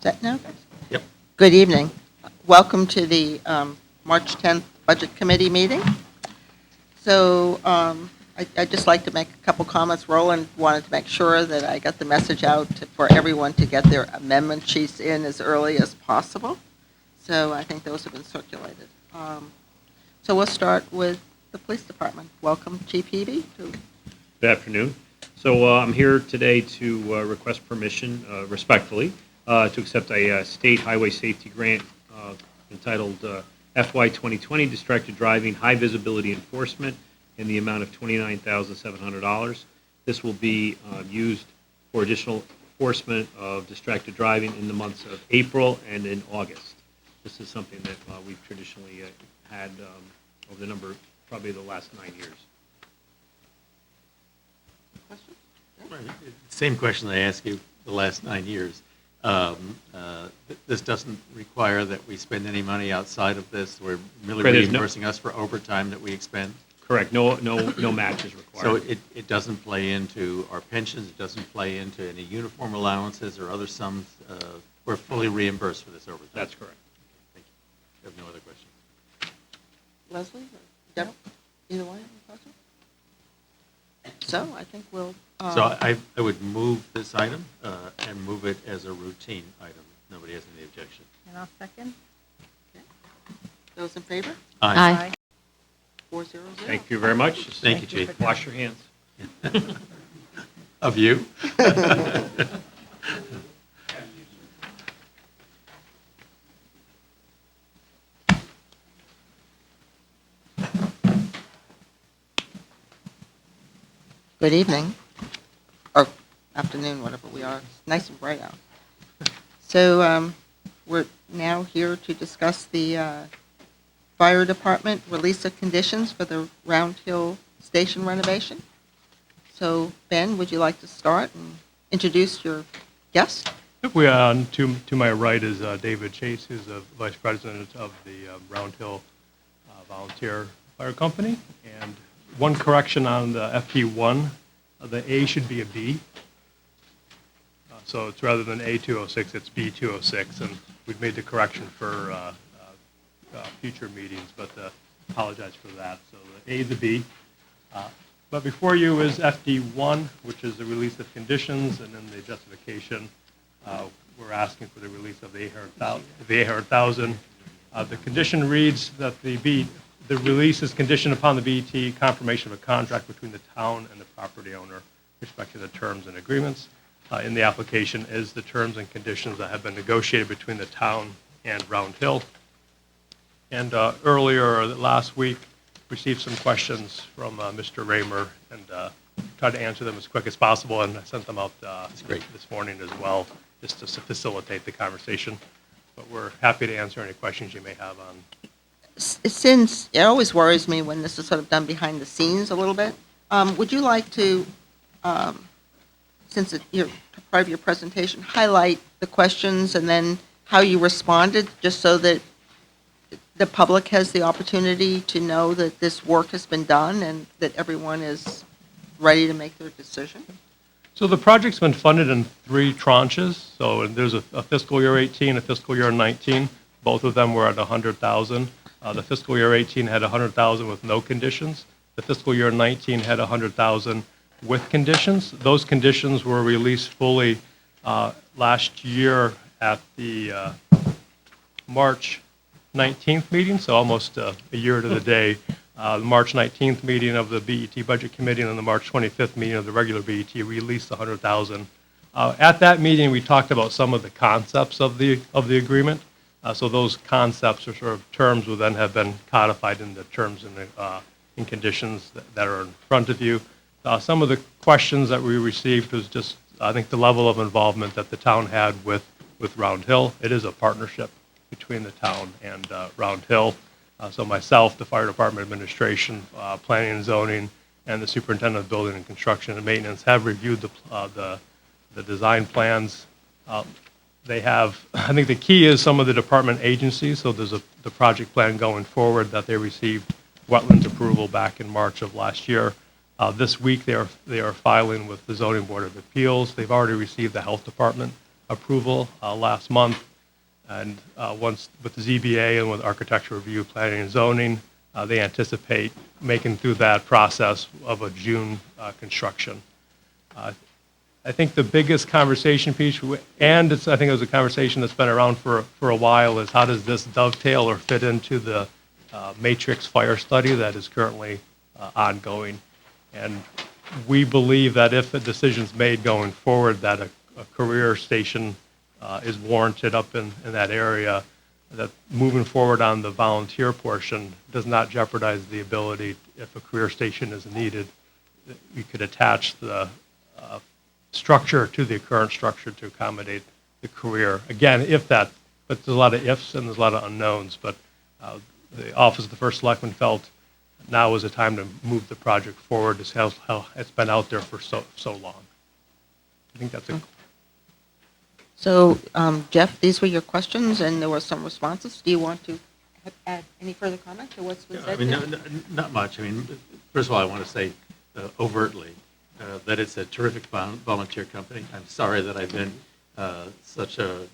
Set now? Yep. Good evening. Welcome to the March 10th Budget Committee meeting. So I'd just like to make a couple comments. Roland wanted to make sure that I got the message out for everyone to get their amendment sheets in as early as possible. So I think those have been circulated. So we'll start with the police department. Welcome, Chief Hebe. Good afternoon. So I'm here today to request permission, respectfully, to accept a state highway safety grant entitled FY 2020 Distracted Driving High Visibility Enforcement in the amount of $29,700. This will be used for additional enforcement of distracted driving in the months of April and in August. This is something that we've traditionally had over the number, probably the last 9 years. Questions? Same question I asked you the last 9 years. This doesn't require that we spend any money outside of this. We're really reimbursing us for overtime that we expend. Correct. No match is required. So it doesn't play into our pensions. It doesn't play into any uniform allowances or other sums. We're fully reimbursed for this overtime. That's correct. Thank you. I have no other questions. Leslie or Deborah? Either one, any questions? So I think we'll... So I would move this item and move it as a routine item. Nobody has any objection. And I'll second. Okay. Those in favor? Aye. 400. Thank you very much. Thank you, Chief. Wash your hands. Of you? Good evening, or afternoon, whatever we are. It's nice and bright out. So we're now here to discuss the fire department release of conditions for the Round Hill Station renovation. So Ben, would you like to start and introduce your guest? We to my right is David Chase, who's the Vice President of the Round Hill Volunteer Fire Company. And one correction on the FP1, the A should be a B. So it's rather than A206, it's B206, and we've made the correction for future meetings, but apologize for that. So the A, the B. But before you is FD1, which is the release of conditions, and then the justification. We're asking for the release of the $800,000. The condition reads that the release is conditioned upon the BET confirmation of a contract between the town and the property owner, respecting the terms and agreements. In the application is the terms and conditions that have been negotiated between the town and Round Hill. And earlier last week, received some questions from Mr. Raymer and tried to answer them as quick as possible, and I sent them out this morning as well, just to facilitate the conversation. But we're happy to answer any questions you may have on. Since it always worries me when this is sort of done behind the scenes a little bit, would you like to, since you're part of your presentation, highlight the questions and then how you responded, just so that the public has the opportunity to know that this work has been done and that everyone is ready to make their decision? So the project's been funded in 3 tranches. So there's a fiscal year 18, a fiscal year 19. Both of them were at $100,000. The fiscal year 18 had $100,000 with no conditions. The fiscal year 19 had $100,000 with conditions. Those conditions were released fully last year at the March 19th meeting, so almost a year to the day. The March 19th meeting of the BET Budget Committee and then the March 25th meeting of the regular BET released the $100,000. At that meeting, we talked about some of the concepts of the agreement. So those concepts or sort of terms will then have been codified in the terms and conditions that are in front of you. Some of the questions that we received was just, I think, the level of involvement that the town had with Round Hill. It is a partnership between the town and Round Hill. So myself, the fire department administration, planning and zoning, and the superintendent of building and construction and maintenance have reviewed the design plans. They have, I think the key is some of the department agencies. So there's the project plan going forward that they received wetlands approval back in March of last year. This week they are filing with the Zoning Board of Appeals. They've already received the Health Department approval last month. And once with the ZBA and with Architecture Review, Planning and Zoning, they anticipate making through that process of a June construction. I think the biggest conversation piece, and I think it was a conversation that's been around for a while, is how does this dovetail or fit into the Matrix Fire study that is currently ongoing. And we believe that if a decision's made going forward that a career station is warranted up in that area, that moving forward on the volunteer portion does not jeopardize the ability, if a career station is needed, we could attach the structure to the current structure to accommodate the career. Again, if that, but there's a lot of ifs and there's a lot of unknowns, but the Office of the First Selectman felt now is the time to move the project forward. It's how it's been out there for so long. I think that's a. So, Jeff, these were your questions, and there were some responses. Do you want to add any further comment to what's been said? I mean, there? not much. I mean, first of all, I want to say overtly that it's a terrific volunteer company. I'm sorry that I've been such a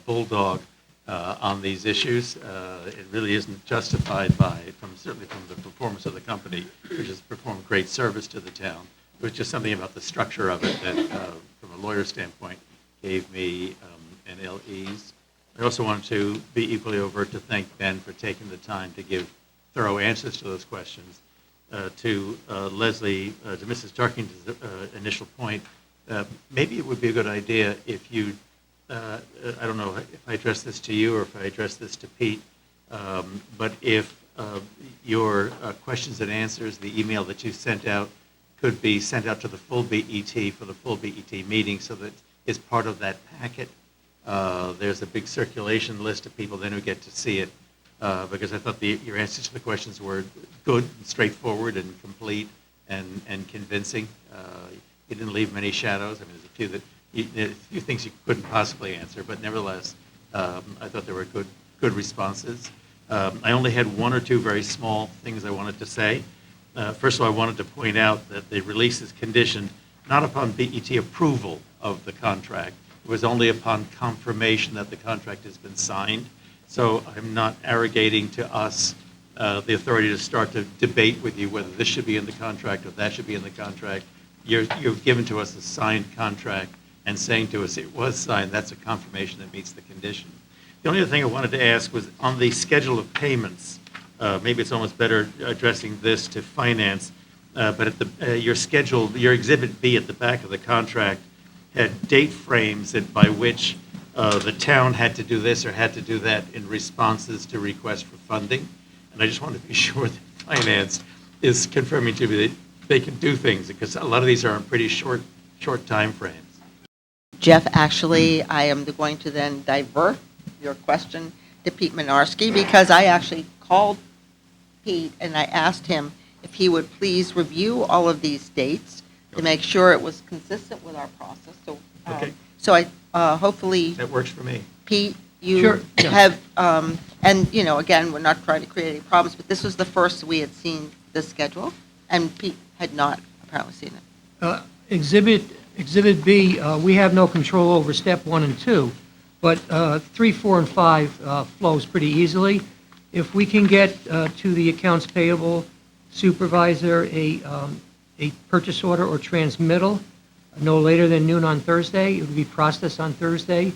bulldog on these issues. It really isn't justified certainly from the performance of the company, which has performed great service to the town. It was just something about the structure of it that, from a lawyer standpoint, gave me an ill ease. I also wanted to be equally overt to thank Ben for taking the time to give thorough answers to those questions. To Leslie, to Mrs. Tarkington's initial point, maybe it would be a good idea if you, I don't know if I address this to you or if I address this to Pete, but if your questions and answers, the email that you sent out, could be sent out to the full BET for the full BET meeting so that it's part of that packet. There's a big circulation list of people then who get to see it. Because I thought your answers to the questions were good, and straightforward, and complete, and convincing. You didn't leave many shadows. I mean, there's a few things you couldn't possibly answer, but nevertheless, I thought there were good responses. I only had one or two very small things I wanted to say. First of all, I wanted to point out that the release is conditioned not upon BET approval of the contract. It was only upon confirmation that the contract has been signed. So I'm not arrogating to us the authority to start to debate with you whether this should be in the contract or that should be in the contract. You've given to us a signed contract and saying to us it was signed. That's a confirmation that meets the condition. The only other thing I wanted to ask was on the schedule of payments. Maybe it's almost better addressing this to finance, but at your schedule, your Exhibit B at the back of the contract had date frames by which the town had to do this or had to do that in responses to requests for funding. And I just want to be sure that finance is confirming to me that they can do things, because a lot of these are in pretty short time frames. Jeff, actually, I am going to then divert your question to Pete Minarski, because I actually called Pete and I asked him if he would please review all of these dates to make sure it was consistent with our process. So, Okay. So I hopefully, That works for me. Pete, you Sure, yeah. have, and, again, we're not trying to create any problems, but this was the first we had seen this schedule, and Pete had not apparently seen it. Exhibit B, we have no control over step 1 and 2, but 3, 4, and 5 flows pretty easily. If we can get to the accounts payable supervisor a purchase order or transmittal no later than noon on Thursday, it would be processed on Thursday.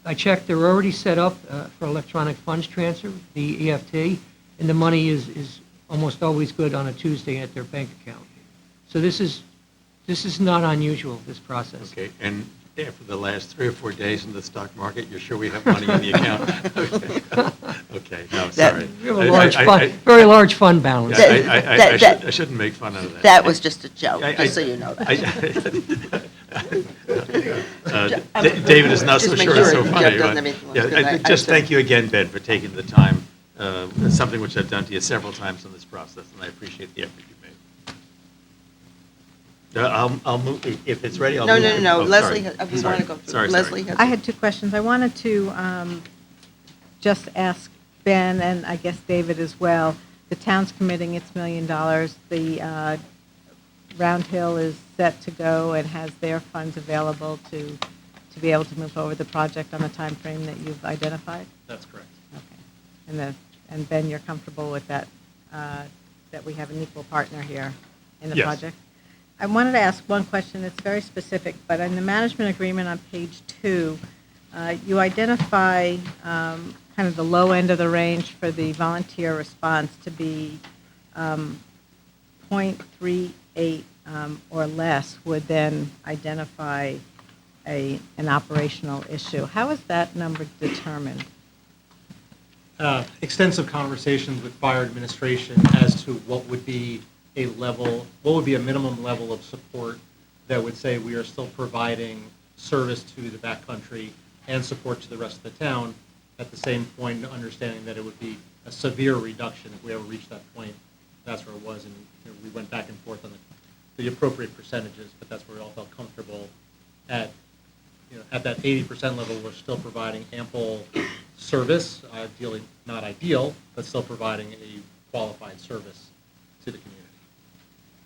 I checked, they're already set up for electronic funds transfer, the EFT, and the money is almost always good on a Tuesday at their bank account. So this is not unusual, this process. Okay, and after the last 3 or 4 days in the stock market, you're sure we have money in the account? Okay, no, sorry. We have a very large fund balance. I shouldn't make fun of that. That was just a joke, just so you know that. David is not so Just make sure it's so sure funny. Jeff doesn't right? have anything Yeah, else to say. just thank you again, Ben, for taking the time. It's something which I've done to you several times in this process, and I appreciate the effort you made. I'll move, if it's ready, I'll No, move. no, no, no, Oh, Leslie, sorry. we want to go through. Sorry. Leslie has. I had two questions. I wanted to just ask Ben, and I guess David as well, the town's committing its $1 million. The Round Hill is set to go and has their funds available to to be able to move forward the project on the time frame that you've identified? That's correct. Okay. And Ben, you're comfortable with that, that we have an equal partner here in the Yes. project? I wanted to ask one question that's very specific, but in the management agreement on page 2, you identify kind of the low end of the range for the volunteer response to be 0.38 or less would then identify an operational issue. How is that number determined? Extensive conversations with fire administration as to what would be a minimum level of support that would say we are still providing service to the backcountry and support to the rest of the town, at the same point understanding that it would be a severe reduction if we ever reached that point. That's where it was, and we went back and forth on the appropriate percentages, but that's where we all felt comfortable at that 80% level. We're still providing ample service, ideally not ideal, but still providing a qualified service to the community.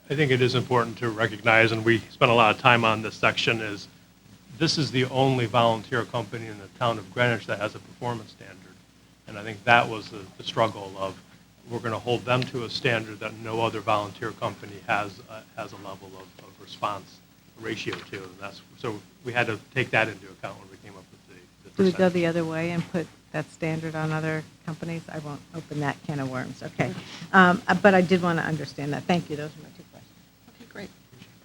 I think it is important to recognize, and we spent a lot of time on this section, is this is the only volunteer company in the town of Greenwich that has a performance standard. And I think that was the struggle of, we're going to hold them to a standard that no other volunteer company has a level of response ratio to. And so we had to take that into account when we came up with the Do we go percentage. the other way and put that standard on other companies? I won't open that can of worms, okay. But I did want to understand that. Thank you, those are my 2 questions. Okay, great.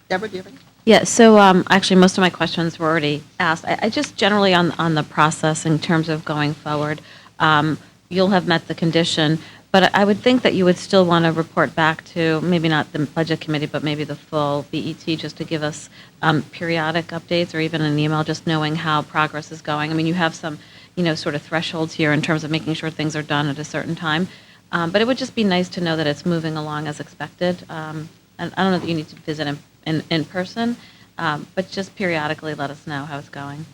Deborah, do you have any? Yeah, so actually, most of my questions were already asked. I just generally on the process in terms of going forward, you'll have met the condition, but I would think that you would still want to report back to, maybe not the Budget Committee, but maybe the full BET, just to give us periodic updates or even an email, just knowing how progress is going. I mean, you have some, sort of thresholds here in terms of making sure things are done at a certain time. But it would just be nice to know that it's moving along as expected. And I don't know that you need to visit in person, but just periodically let us know how it's going.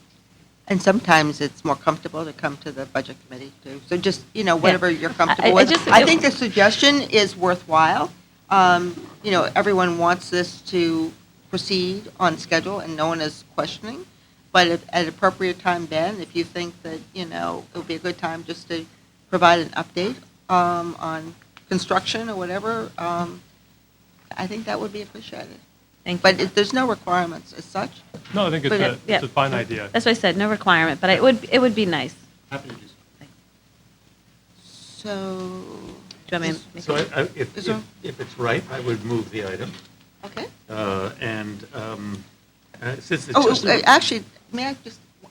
And sometimes it's more comfortable to come to the Budget Committee, too. So just, whatever you're comfortable I with. just- I think the suggestion is worthwhile. Everyone wants this to proceed on schedule, and no one is questioning. But if, at appropriate time, Ben, if you think that, it would be a good time just to provide an update on construction or whatever, I think that would be appreciated. Thank you. But there's no requirements as such. No, I think But, it's yeah. a fine idea. That's what I said, no requirement, but it would be nice. Happy to do so. So, Do you want me to make So Is there- if it's right, I would move the item. okay. And since it's just. Actually, may I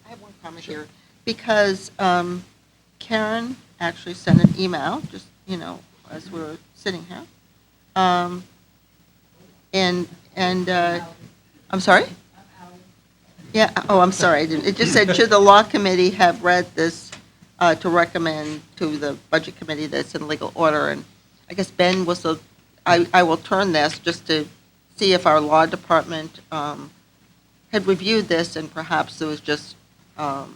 have one comment here? Because Karen actually sent an email, just, as we were sitting here. I'm sorry? Yeah, I'm sorry, I didn't. It just said, should the law committee have read this to recommend to the budget committee that it's in legal order? And I guess Ben was I will turn this just to see if our law department had reviewed this and perhaps there was just, I'll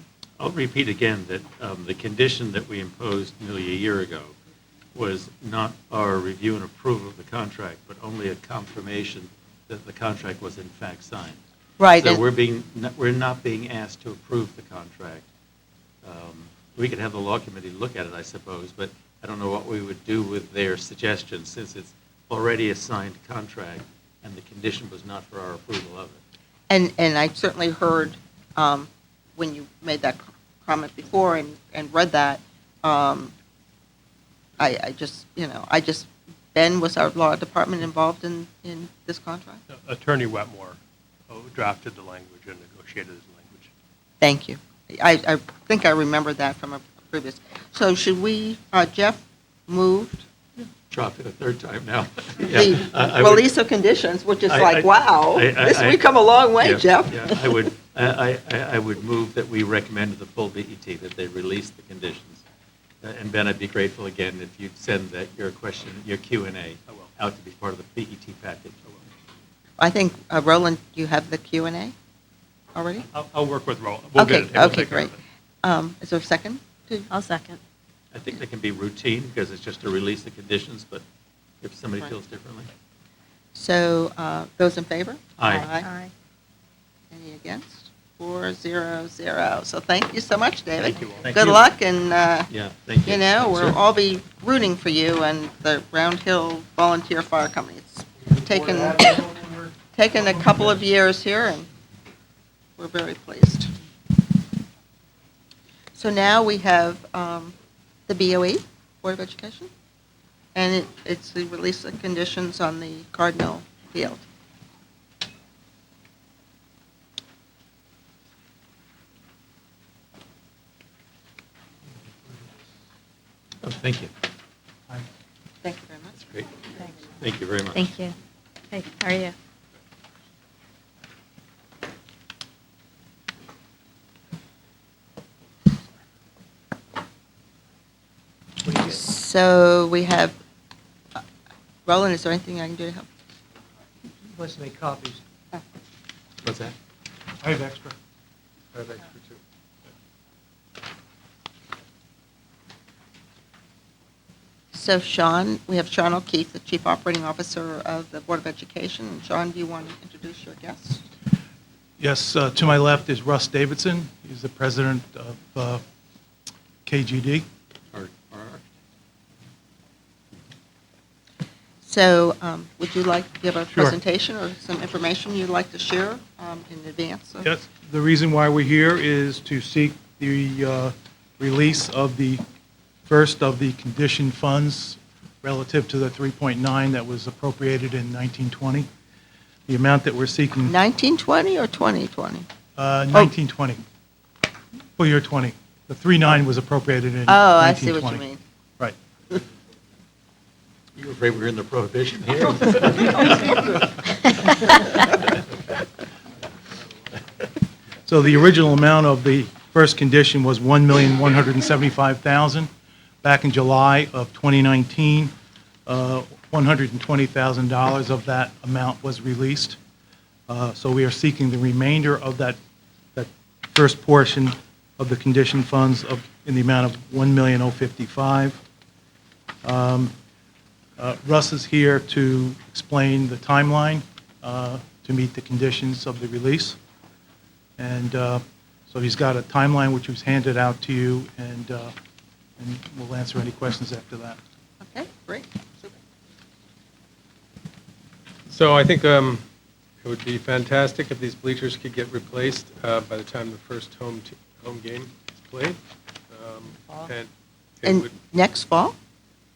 repeat again that the condition that we imposed nearly a year ago was not our review and approval of the contract, but only a confirmation that the contract was in fact signed. right. So and- we're not being asked to approve the contract. We could have the law committee look at it, I suppose, but I don't know what we would do with their suggestion since it's already a signed contract and the condition was not for our approval of it. And I certainly heard when you made that comment before and read that, I just, Ben, was our law department involved in this contract? Attorney Wetmore drafted the language and negotiated his language. Thank you. I think I remember that from a previous. So should we, Jeff moved Drop it a third time now. the I would- release of conditions, which is I- like, wow, we've come a long way, Yeah, Jeff. yeah, I would move that we recommend to the full BET that they release the conditions. And Ben, I'd be grateful again if you'd send that, your question, your Q&A out to be part of the BET package. I think, Roland, you have the Q&A already? I'll work with Roland. We'll get Okay, it. We'll okay, take care great. of it. Is there a second? I'll second. I think they can be routine because it's just to release the conditions, but if somebody Right. feels differently. So, those in favor? Aye. Aye. Any against? 400. So thank you so much, David. Thank you all. Thank Good you. luck, and, Yeah, thank you. you know, we'll Sure. all be rooting for you and the Round Hill Volunteer Fire Company. It's taken a couple of years here, and we're very pleased. So now we have the BOE, Board of Education, and it's the release of conditions on the Cardinal Field. Oh, thank you. Thank you very much. That's great. Thank you very much. Thank you. Hey, how are you? So we have, Roland, is there anything I can do to help? Let's make copies. What's that? I have extra. I have extra, too. So Sean, we have Sean O'Keefe, the Chief Operating Officer of the Board of Education. And Sean, do you want to introduce your guest? Yes, to my left is Russ Davidson. He's the president of KGD. Or- So would you like to give a Sure. presentation or some information you'd like to share in advance? Yes, the reason why we're here is to seek the release of the first of the conditioned funds relative to the 3.9 that was appropriated in 1920. The amount that we're seeking, 1920 or 2020? 1920, full year 20. The 3.9 was appropriated in 1920. Oh, I see what you mean. Right. You were afraid we were in the prohibition here? So the original amount of the first condition was $1,175,000. Back in July of 2019, $120,000 of that amount was released. So we are seeking the remainder of that first portion of the condition funds in the amount of $1,055,000. Russ is here to explain the timeline to meet the conditions of the release. And so he's got a timeline which was handed out to you, and we'll answer any questions after that. Okay, great. Super. So I think it would be fantastic if these bleachers could get replaced by the time the first home game is played. And it And would, next fall?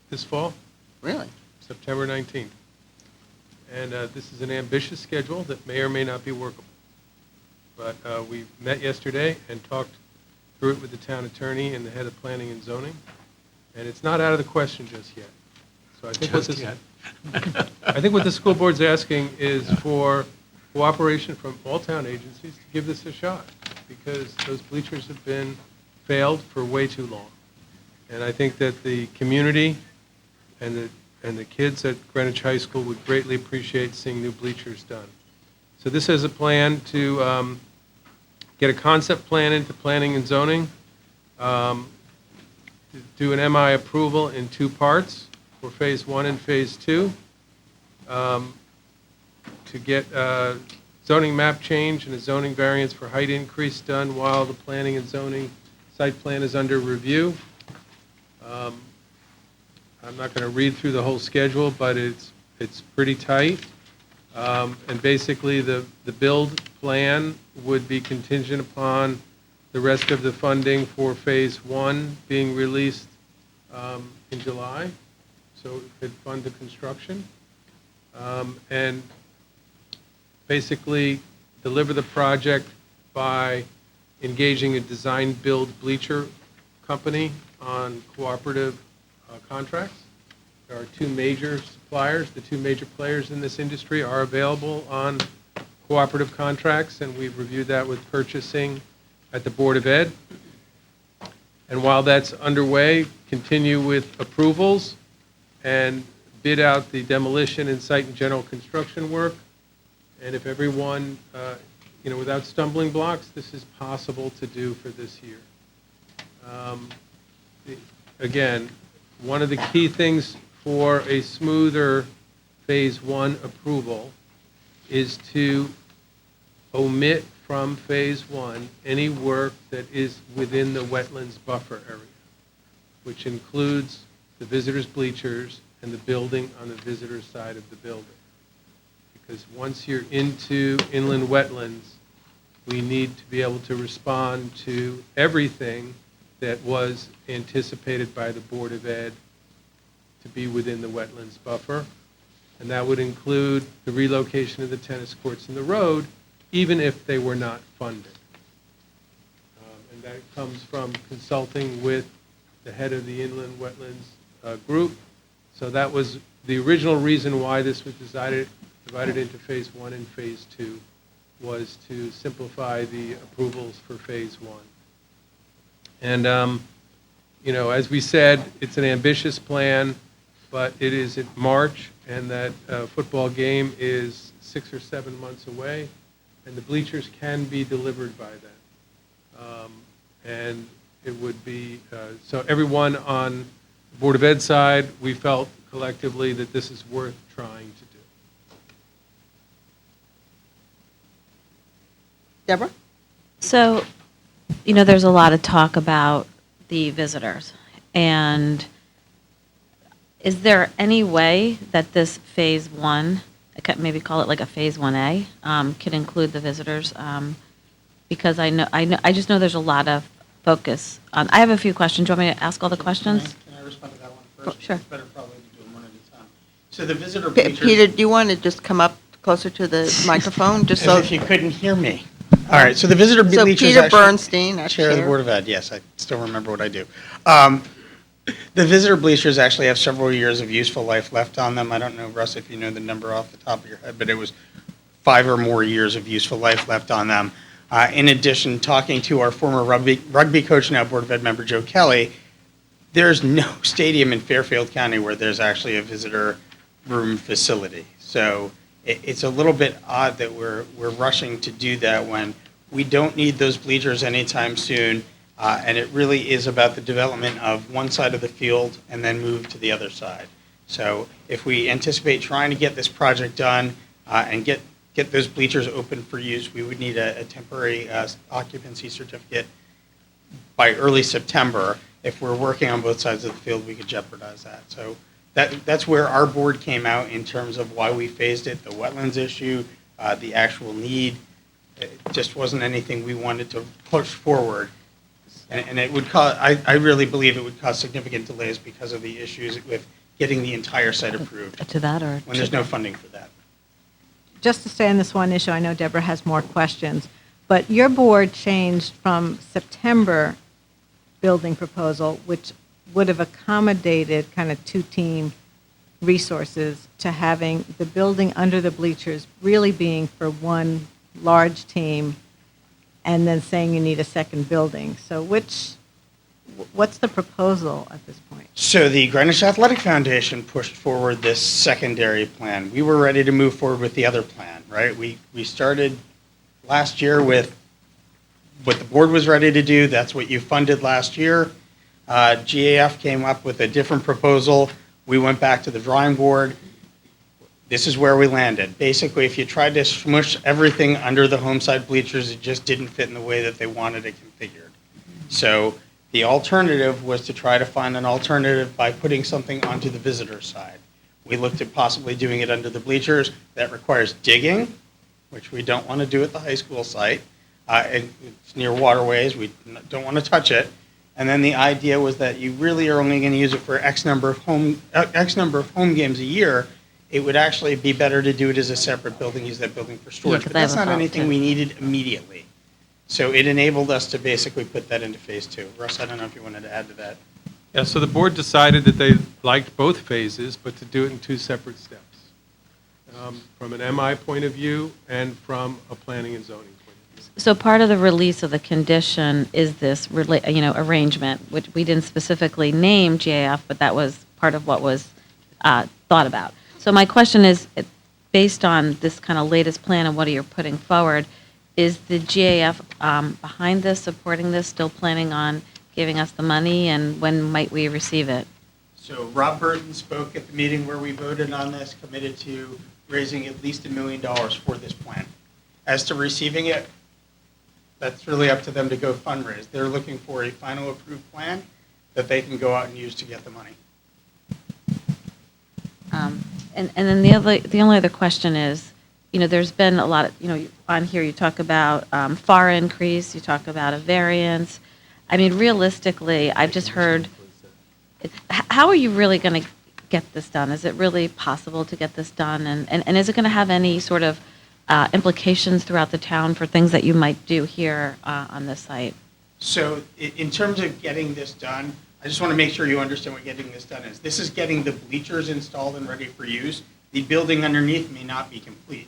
this fall, Really? September 19th. And this is an ambitious schedule that may or may not be workable. But we met yesterday and talked through it with the town attorney and the head of planning and zoning, and it's not out of the question just yet. So I think what Just this, yet. I think what the school board's asking is for cooperation from all town agencies to give this a shot, because those bleachers have been failed for way too long. And I think that the community and the kids at Greenwich High School would greatly appreciate seeing new bleachers done. So this is a plan to get a concept plan into planning and zoning, to do an MI approval in two parts for Phase 1 and Phase 2, to get zoning map change and a zoning variance for height increase done while the planning and zoning site plan is under review. I'm not going to read through the whole schedule, but it's pretty tight. And basically, the build plan would be contingent upon the rest of the funding for Phase 1 being released in July, so it could fund the construction. And basically, deliver the project by engaging a design-build bleacher company on cooperative contracts. There are two major suppliers. The two major players in this industry are available on cooperative contracts, and we've reviewed that with purchasing at the Board of Ed. And while that's underway, continue with approvals and bid out the demolition and site and general construction work. And if everyone, without stumbling blocks, this is possible to do for this year. Again, one of the key things for a smoother Phase 1 approval is to omit from Phase 1 any work that is within the wetlands buffer area, which includes the visitors' bleachers and the building on the visitor side of the building. Because once you're into inland wetlands, we need to be able to respond to everything that was anticipated by the Board of Ed to be within the wetlands buffer. And that would include the relocation of the tennis courts and the road, even if they were not funded. And that comes from consulting with the head of the inland wetlands group. So that was the original reason why this was divided into Phase 1 and Phase 2, was to simplify the approvals for Phase 1. And, you know, as we said, it's an ambitious plan, but it is in March, and that football game is 6 or 7 months away, and the bleachers can be delivered by then. And it would be, so everyone on the Board of Ed side, we felt collectively that this is worth trying to do. Deborah? So, you know, there's a lot of talk about the visitors. And is there any way that this Phase 1, I could maybe call it like a Phase 1A, can include the visitors? Because I just know there's a lot of focus on, I have a few questions. Do you want me to ask all the questions? Can I respond to that one first? Oh, sure. It's better probably to do them one at a time. So the visitor P- bleachers. Peter, do you want to just come up closer to the microphone, just As so? if you couldn't hear me. All right, so the visitor So bleachers. Peter actually- Bernstein, our Chair of the chair. Board of Ed, yes, I still remember what I do. The visitor bleachers actually have several years of useful life left on them. I don't know, Russ, if you know the number off the top of your head, but it was 5 or more years of useful life left on them. In addition, talking to our former rugby coach, now Board of Ed member Joe Kelly, there's no stadium in Fairfield County where there's actually a visitor room facility. So it's a little bit odd that we're rushing to do that when we don't need those bleachers anytime soon. And it really is about the development of one side of the field and then move to the other side. So if we anticipate trying to get this project done and get those bleachers open for use, we would need a temporary occupancy certificate by early September. If we're working on both sides of the field, we could jeopardize that. So that's where our board came out in terms of why we phased it, the wetlands issue, the actual need. It just wasn't anything we wanted to push forward. And it would cause, I really believe it would cause significant delays because of the issues with getting the entire site approved To that or? when there's no funding for that. Just to stay on this one issue, I know Deborah has more questions, but your board changed from September building proposal, which would have accommodated kind of two-team resources, to having the building under the bleachers really being for one large team, and then saying you need a second building. So what's the proposal at this point? So the Greenwich Athletic Foundation pushed forward this secondary plan. We were ready to move forward with the other plan, right? We started last year with what the board was ready to do. That's what you funded last year. GAF came up with a different proposal. We went back to the drawing board. This is where we landed. Basically, if you tried to smush everything under the home side bleachers, it just didn't fit in the way that they wanted it configured. So the alternative was to try to find an alternative by putting something onto the visitor side. We looked at possibly doing it under the bleachers. That requires digging, which we don't want to do at the high school site. It's near waterways. We don't want to touch it. And then the idea was that you really are only going to use it for X number of home games a year. It would actually be better to do it as a separate building, use that building for storage. 'cause But I have that's a not thought, anything too. we needed immediately. So it enabled us to basically put that into phase 2. Russ, I don't know if you wanted to add to that. Yeah, so the board decided that they liked both phases, but to do it in 2 separate steps, from an MI point of view and from a planning and zoning point of view. So part of the release of the condition is this, arrangement, which we didn't specifically name GAF, but that was part of what was thought about. So my question is, based on this kind of latest plan and what you're putting forward, is the GAF behind this, supporting this, still planning on giving us the money, and when might we receive it? So Rob Burton spoke at the meeting where we voted on this, committed to raising at least $1 million for this plan. As to receiving it, That's really up to them to go fundraise. They're looking for a final approved plan that they can go out and use to get the money. And then the only other question is, there's been a lot of, on here you talk about FAR increase, you talk about a variance. I mean, realistically, I've just heard, how are you really going to get this done? Is it really possible to get this done? And is it going to have any sort of implications throughout the town for things that you might do here on this site? So in terms of getting this done, I just want to make sure you understand what getting this done is. This is getting the bleachers installed and ready for use. The building underneath may not be complete.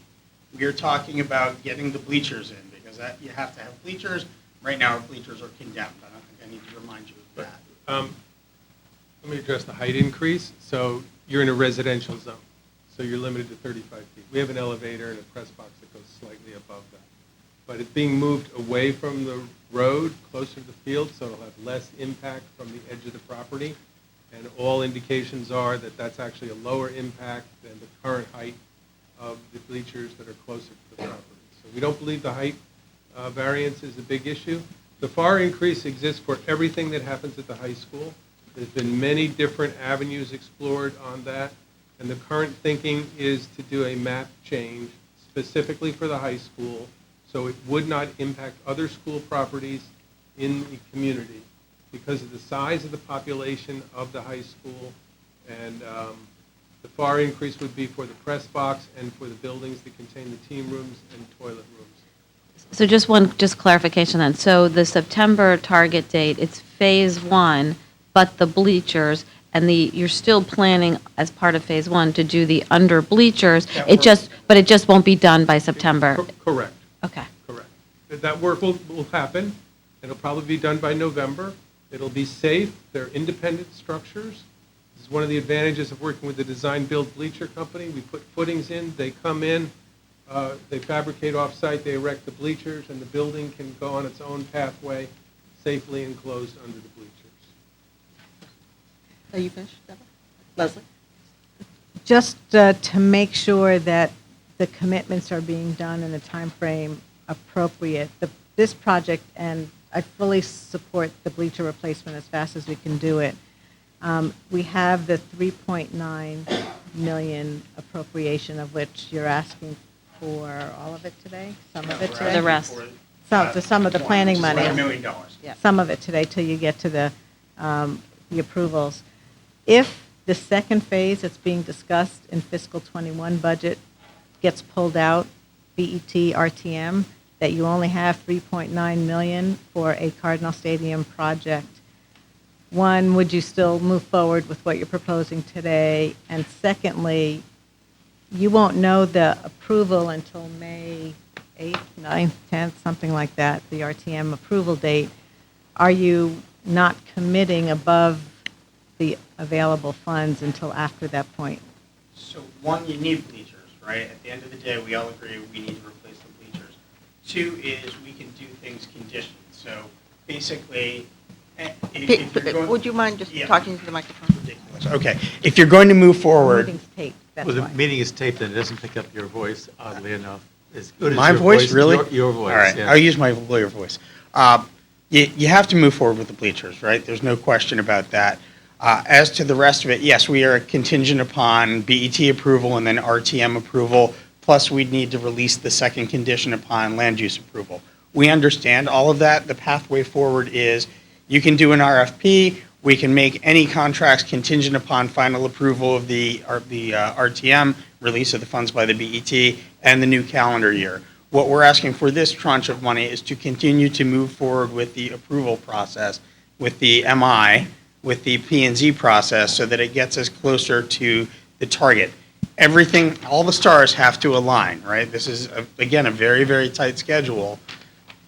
We are talking about getting the bleachers in, because you have to have bleachers. Right now, our bleachers are condemned. I don't think I need to remind you of that. Let me address the height increase. So you're in a residential zone, so you're limited to 35 feet. We have an elevator and a press box that goes slightly above that. But it's being moved away from the road, closer to the field, so it'll have less impact from the edge of the property. And all indications are that that's actually a lower impact than the current height of the bleachers that are closer to the property. So we don't believe the height variance is a big issue. The FAR increase exists for everything that happens at the high school. There's been many different avenues explored on that, and the current thinking is to do a map change specifically for the high school, so it would not impact other school properties in the community because of the size of the population of the high school. And the FAR increase would be for the press box and for the buildings that contain the team rooms and toilet rooms. So just clarification then. So the September target date, it's phase 1, but the bleachers, and you're still planning as part of phase 1 to do the under bleachers. But it just won't be done by September. Correct. Okay. Correct. That work will happen. It'll probably be done by November. It'll be safe. They're independent structures. This is one of the advantages of working with the design-build bleacher company. We put footings in. They come in. They fabricate off-site. They erect the bleachers, and the building can go on its own pathway, safely enclosed under the bleachers. Are you finished, Deborah? Leslie? Just to make sure that the commitments are being done in the time frame appropriate. This project, and I fully support the bleacher replacement as fast as we can do it. We have the $3.9 million appropriation, of which you're asking for all of it today? Some of it today? The rest. Some of the planning money. $1 million. Some of it today till you get to the approvals. If the second phase that's being discussed in fiscal 21 budget gets pulled out, BET, RTM, that you only have $3.9 million for a Cardinal Stadium project, one, would you still move forward with what you're proposing today? And secondly, you won't know the approval until May 8th, 9th, 10th, something like that, the RTM approval date. Are you not committing above the available funds until after that point? So one, you need bleachers, right? At the end of the day, we all agree we need to replace the bleachers. Two is we can do things conditioned. So basically, if you're going... Would you mind just Yeah. talking to the microphone? Ridiculous. Okay, if you're going to move forward... Meeting's taped, that's Well, the why. meeting is taped and it doesn't pick up your voice, oddly enough. As good as My your voice, really? Your voice, All right, yeah. I'll use my lawyer voice. You have to move forward with the bleachers, right? There's no question about that. As to the rest of it, yes, we are contingent upon BET approval and then RTM approval, plus we'd need to release the second condition upon land use approval. We understand all of that. The pathway forward is you can do an RFP, we can make any contracts contingent upon final approval of the RTM, release of the funds by the BET, and the new calendar year. What we're asking for this tranche of money is to continue to move forward with the approval process, with the MI, with the P&Z process, so that it gets us closer to the target. Everything, all the stars have to align, right? This is, again, a very, very tight schedule.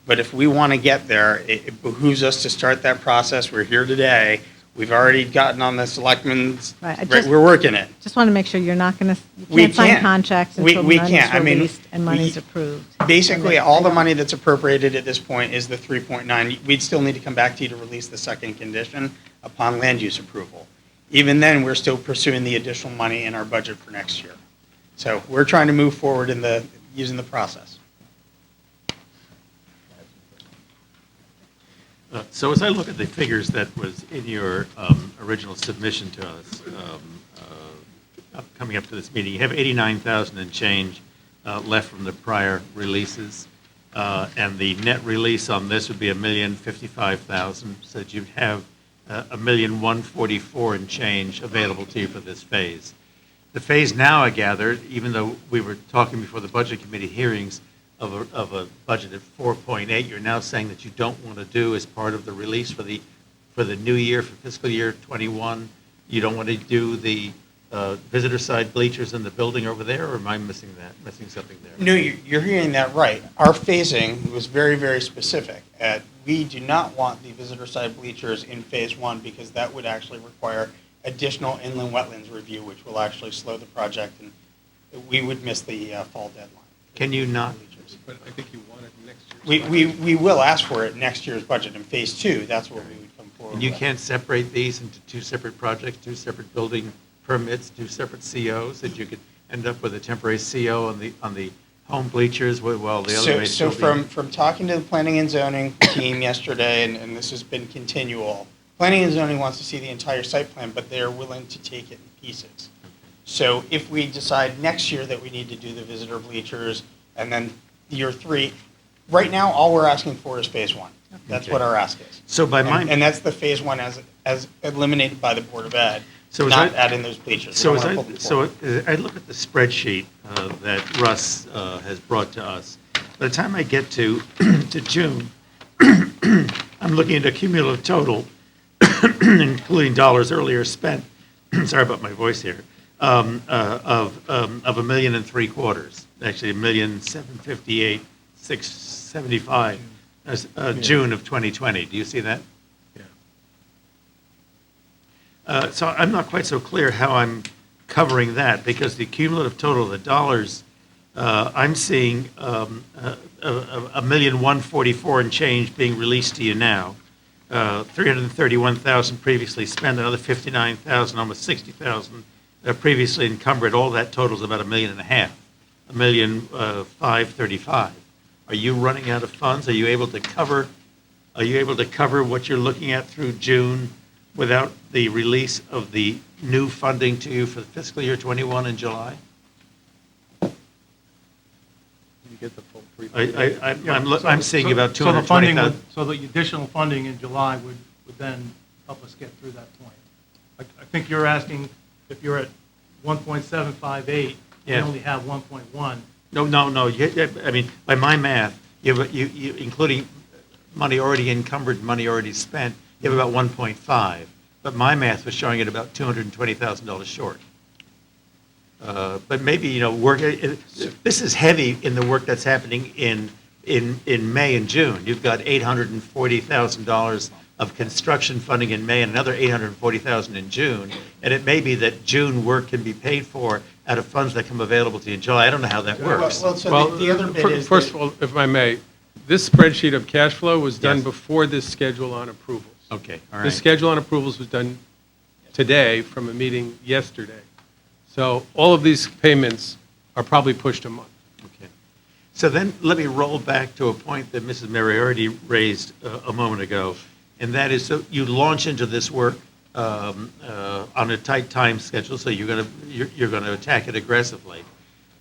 But if we want to get there, it behooves us to start that process. We're here today. We've already gotten on the selectmen's, Right, we're working it. Just want to make sure you're not going to, you We can't sign can't. contracts We- until we money's can't. I mean, released and money's we- approved. Basically, all the money that's appropriated at this point is the 3.9. We'd still need to come back to you to release the second condition upon land use approval. Even then, we're still pursuing the additional money in our budget for next year. So we're trying to move forward using the process. So as I look at the figures that was in your original submission to us, coming up to this meeting, you have 89,000 and change left from the prior releases, and the net release on this would be $1,055,000, so that you'd have $1,144,000 and change available to you for this phase. The phase now, I gather, even though we were talking before the Budget Committee hearings of a budget of 4.8, you're now saying that you don't want to do as part of the release for the new year, for fiscal year 21, you don't want to do the visitor side bleachers in the building over there, or am I missing something there? No, you're hearing that right. Our phasing was very, very specific. We do not want the visitor side bleachers in phase one because that would actually require additional inland wetlands review, which will actually slow the project, and we would miss the fall deadline. Can you not? But I think you want it next year. We will ask for it next year's budget in phase two. That's where we would come forward. And you with. can't separate these into two separate projects, two separate building permits, two separate COs, that you could end up with a temporary CO on the home bleachers while the other may So still be... from talking to the planning and zoning team yesterday, and this has been continual, planning and zoning wants to see the entire site plan, but they're willing to take it in pieces. So if we decide next year that we need to do the visitor bleachers, and then year three, right now, all we're asking for is phase one. That's what our ask is. So by my... And that's the phase one as eliminated by the Board of Ed, So as not I- adding those bleachers. So We as don't I, wanna pull them so forward. I look at the spreadsheet that Russ has brought to us. By the time I get to June, I'm looking at a cumulative total, including dollars earlier spent, sorry about my voice here, of $1,003,000. Actually, $1,758,675, June of 2020. Do you see that? So I'm not quite so clear how I'm covering that, because the cumulative total of the dollars, I'm seeing $1,144,000 and change being released to you now, $331,000 previously spent, another $59,000, almost $60,000 previously encumbered. All that totals about $1.5 million, $1,535,000. Are you running out of funds? Are you able to cover what you're looking at through June without the release of the new funding to you for the fiscal year 21 in July? You get the full 3. I'm seeing about So the funding, 220,000. so the additional funding in July would then help us get through that point. I think you're asking if you're at 1.758, you Yeah. only have 1.1. No. I mean, by my math, you including money already encumbered, money already spent, you have about 1.5. But my math was showing it about $220,000 short. But maybe, this is heavy in the work that's happening in May and June. You've got $840,000 of construction funding in May and another $840,000 in June. And it may be that June work can be paid for out of funds that come available to you in July. I don't know how that works. Well, so Well, the other bit is. first of all, if I may, this spreadsheet of cash flow was done Yes. before this schedule on approvals. Okay, all The right. schedule on approvals was done today from a meeting yesterday. So all of these payments are probably pushed a month. Okay. So then let me roll back to a point that Mrs. Moriarty raised a moment ago, and that is, so you launch into this work on a tight time schedule, so you're going to attack it aggressively,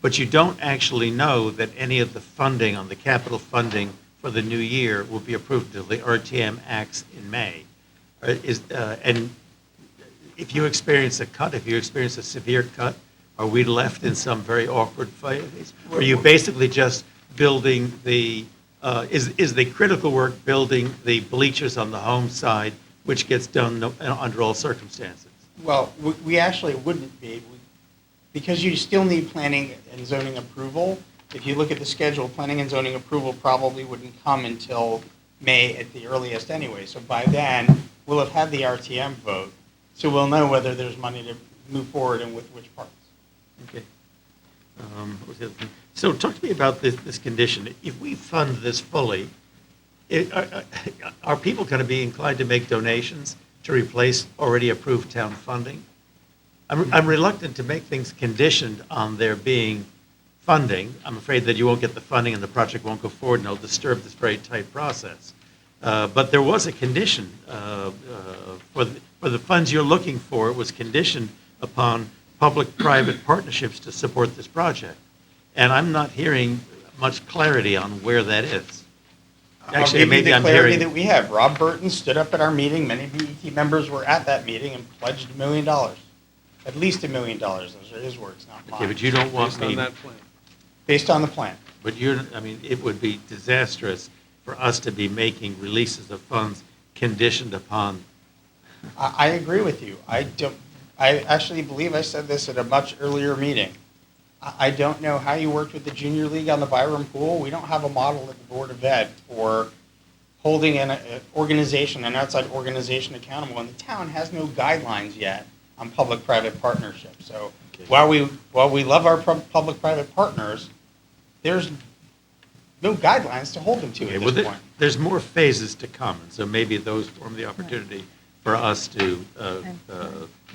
but you don't actually know that any of the funding on the capital funding for the new year will be approved until the RTM acts in May. And if you experience a cut, if you experience a severe cut, are we left in some very awkward phase? Or are you basically just building is the critical work building the bleachers on the home side, which gets done under all circumstances? Well, we actually wouldn't be, because you still need planning and zoning approval. If you look at the schedule, planning and zoning approval probably wouldn't come until May at the earliest anyway. So by then, we'll have had the RTM vote, so we'll know whether there's money to move forward and with which parts. Okay. What was the other thing? So talk to me about this condition. If we fund this fully, are people going to be inclined to make donations to replace already approved town funding? I'm reluctant to make things conditioned on there being funding. I'm afraid that you won't get the funding and the project won't go forward, and it'll disturb this very tight process. But there was a condition for the funds you're looking for. It was conditioned upon public-private partnerships to support this project. And I'm not hearing much clarity on where that is. I'll give you the clarity that we have. Rob Burton stood up at our meeting. Many BET members were at that meeting and pledged $1 million. At least $1 million. Those are his words, not mine. Okay, but you don't want Based on me, that plan. Based on the plan. but I mean, it would be disastrous for us to be making releases of funds conditioned upon. I agree with you. I actually believe I said this at a much earlier meeting. I don't know how you worked with the junior league on the Byram pool. We don't have a model at the Board of Ed for holding an organization, an outside organization accountable, and the town has no guidelines yet on public-private partnerships. So Okay. while we love our public-private partners, there's no guidelines to hold them to Okay, at well, this point. there's more phases to come, and so maybe those form the opportunity for us to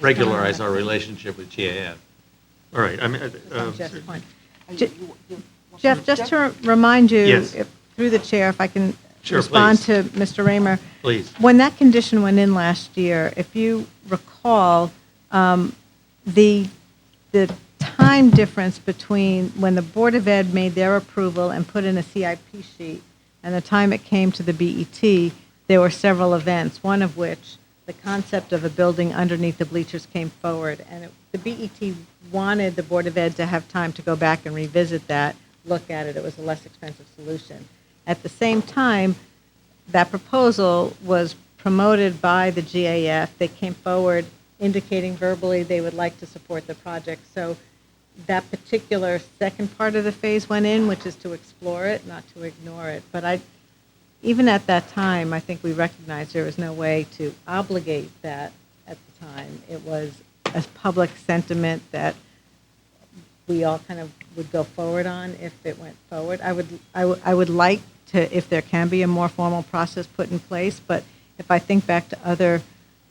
regularize our relationship with GAF. All right, I mean, On Jeff's point. Jeff, just to remind you, Yes. through the chair, if I can Sure, respond please. to Mr. Raymer. Please. When that condition went in last year, if you recall, the time difference between when the Board of Ed made their approval and put in a CIP sheet and the time it came to the BET, there were several events, one of which the concept of a building underneath the bleachers came forward. And the BET wanted the Board of Ed to have time to go back and revisit that, look at it. It was a less expensive solution. At the same time, that proposal was promoted by the GAF. They came forward indicating verbally they would like to support the project. So that particular second part of the phase went in, which is to explore it, not to ignore it. But even at that time, I think we recognized there was no way to obligate that at the time. It was a public sentiment that we all kind of would go forward on if it went forward. I would like to, if there can be a more formal process put in place, but if I think back to other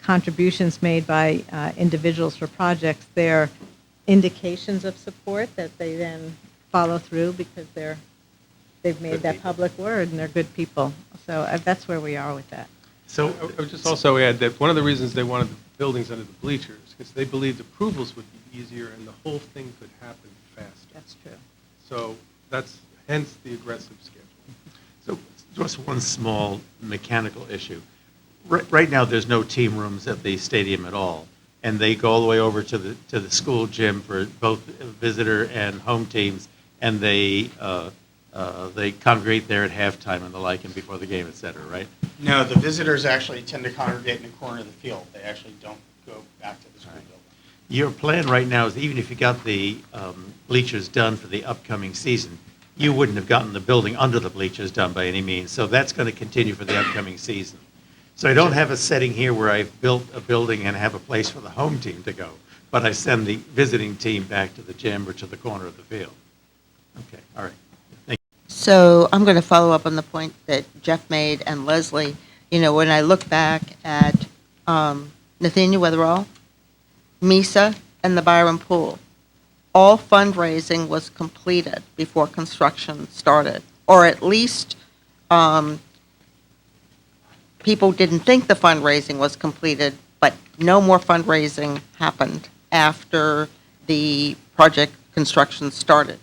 contributions made by individuals for projects, they're indications of support that they then follow through because they've made that public word and they're good people. So that's where we are with that. So, I would just also add that one of the reasons they wanted the buildings under the bleachers, because they believed approvals would be easier and the whole thing could happen faster. That's true. So that's hence the aggressive schedule. so just one small mechanical issue. Right now, there's no team rooms at the stadium at all, and they go all the way over to the school gym for both visitor and home teams, and they congregate there at halftime and the like, and before the game, et cetera, right? No, the visitors actually tend to congregate in the corner of the field. They actually don't go back to the school building. Your plan right now is even if you got the bleachers done for the upcoming season, you wouldn't have gotten the building under the bleachers done by any means, so that's going to continue for the upcoming season. So I don't have a setting here where I've built a building and have a place for the home team to go, but I send the visiting team back to the gym or to the corner of the field. Okay, all right. Thank you. So I'm going to follow up on the point that Jeff made and Leslie. You know, when I look back at Nathaniel Weatherall, Mesa, and the Byram Pool, all fundraising was completed before construction started, or at least people didn't think the fundraising was completed, but no more fundraising happened after the project construction started.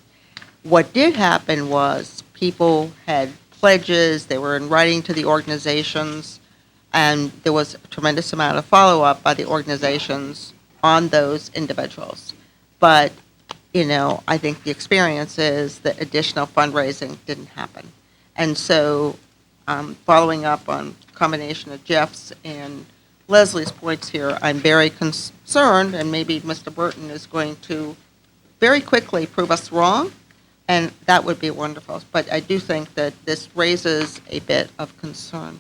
What did happen was people had pledges, they were in writing to the organizations, and there was a tremendous amount of follow-up by the organizations on those individuals. But, you know, I think the experience is that additional fundraising didn't happen. And so, following up on a combination of Jeff's and Leslie's points here, I'm very concerned, and maybe Mr. Burton is going to very quickly prove us wrong, and that would be wonderful. But I do think that this raises a bit of concern.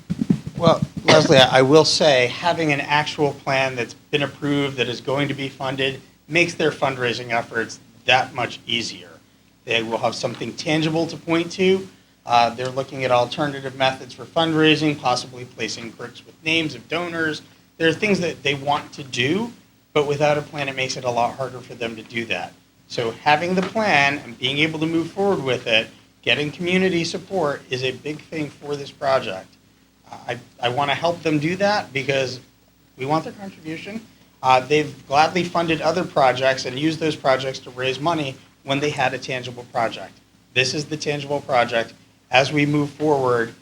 Well, Leslie, I will say, having an actual plan that's been approved, that is going to be funded, makes their fundraising efforts that much easier. They will have something tangible to point to. They're looking at alternative methods for fundraising, possibly placing bricks with names of donors. There are things that they want to do, but without a plan, it makes it a lot harder for them to do that. So having the plan and being able to move forward with it, getting community support is a big thing for this project. I want to help them do that because we want their contribution. They've gladly funded other projects and used those projects to raise money when they had a tangible project. This is the tangible project. As we move forward,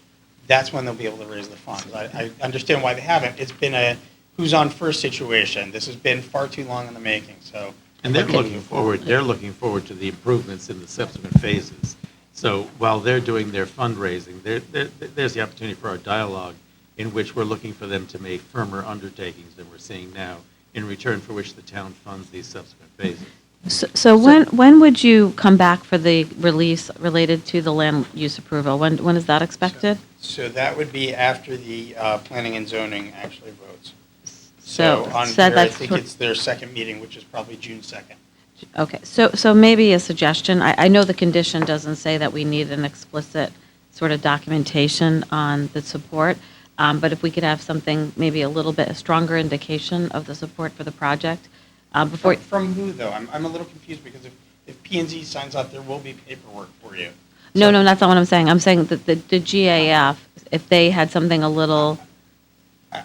that's when they'll be able to raise the funds. I understand why they haven't. It's been a who's on first situation. This has been far too long in the making, so. And they're looking forward to the improvements in the subsequent phases. So while they're doing their fundraising, there's the opportunity for our dialogue in which we're looking for them to make firmer undertakings than we're seeing now, in return for which the town funds these subsequent phases. So when would you come back for the release related to the land use approval? When is that expected? So that would be after the planning and zoning actually votes. So on so there, I that's think what- it's their second meeting, which is probably June 2nd. Okay, so maybe a suggestion, I know the condition doesn't say that we need an explicit sort of documentation on the support, but if we could have something, maybe a little bit, a stronger indication of the support for the project, before, From who, though? I'm a little confused because if P&Z signs up, there will be paperwork for you. no, that's not what I'm saying. I'm saying that the GAF, if they had something a little,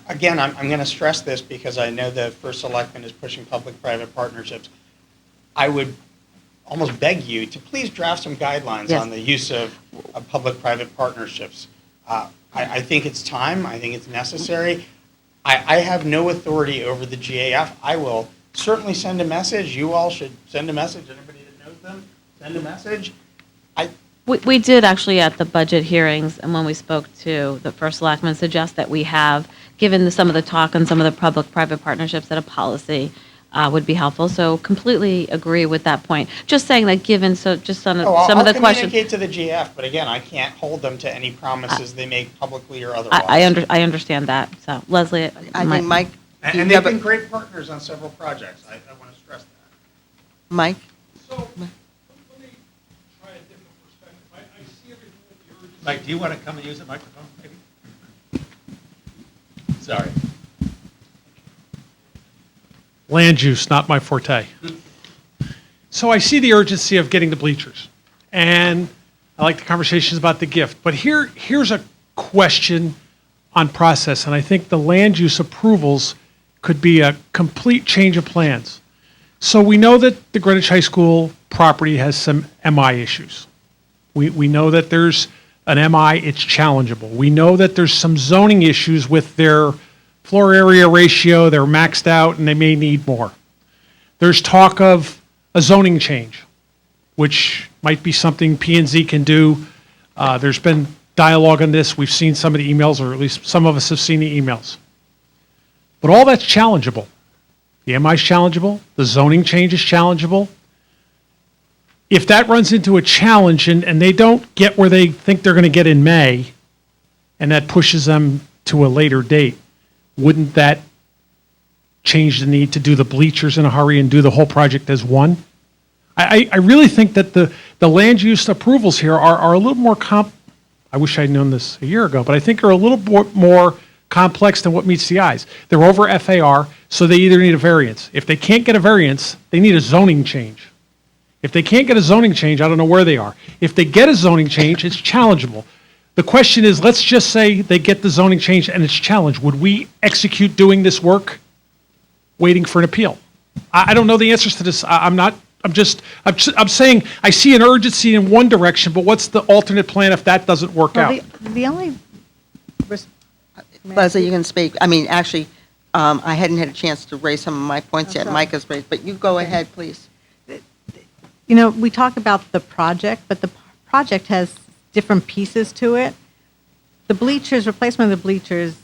Again, I'm going to stress this because I know the first selectman is pushing public-private partnerships. I would almost beg you to please draft some guidelines Yes. on the use of public-private partnerships. I think it's time. I think it's necessary. I have no authority over the GAF. I will certainly send a message. You all should send a message. Anybody that knows them, send a message. we did actually at the budget hearings, and when we spoke to the first selectman, suggest that we have, given some of the talk on some of the public-private partnerships, that a policy would be helpful. So completely agree with that point. Just saying that given, so just some of I'll the questions. communicate to the GF, but again, I can't hold them to any promises they make publicly or otherwise. I understand that. So Leslie, I think, Mike, do you And they've have a- been great partners on several projects. I want to stress that. Mike? So, let me try a different perspective. I see everything with the urgency. Mike, do you want to come and use the microphone, maybe? Sorry. Land use, not my forte. So I see the urgency of getting the bleachers, and I like the conversations about the gift. But here's a question on process, and I think the land use approvals could be a complete change of plans. So we know that the Greenwich High School property has some MI issues. We know that there's an MI, it's challengeable. We know that there's some zoning issues with their floor area ratio, they're maxed out and they may need more. There's talk of a zoning change, which might be something P&Z can do. There's been dialogue on this. We've seen some of the emails, or at least some of us have seen the emails. But all that's challengeable. The MI is challengeable. The zoning change is challengeable. If that runs into a challenge and they don't get where they think they're going to get in May, and that pushes them to a later date, wouldn't that change the need to do the bleachers in a hurry and do the whole project as one? I really think that the land use approvals here are a little more I wish I'd known this a year ago, but I think are a little more complex than what meets the eyes. They're over FAR, so they either need a variance. If they can't get a variance, they need a zoning change. If they can't get a zoning change, I don't know where they are. If they get a zoning change, it's challengeable. The question is, let's just say they get the zoning change and it's challenged. Would we execute doing this work waiting for an appeal? I don't know the answers to this. I'm saying I see an urgency in one direction, but what's the alternate plan if that doesn't work Well, out? the only, Leslie, you can speak. I mean, actually, I hadn't had a chance to raise some of my points Oh, yet. sorry. Mike has raised, but you go ahead, please. you know, we talk about the project, but the project has different pieces to it. The bleachers, replacement of the bleachers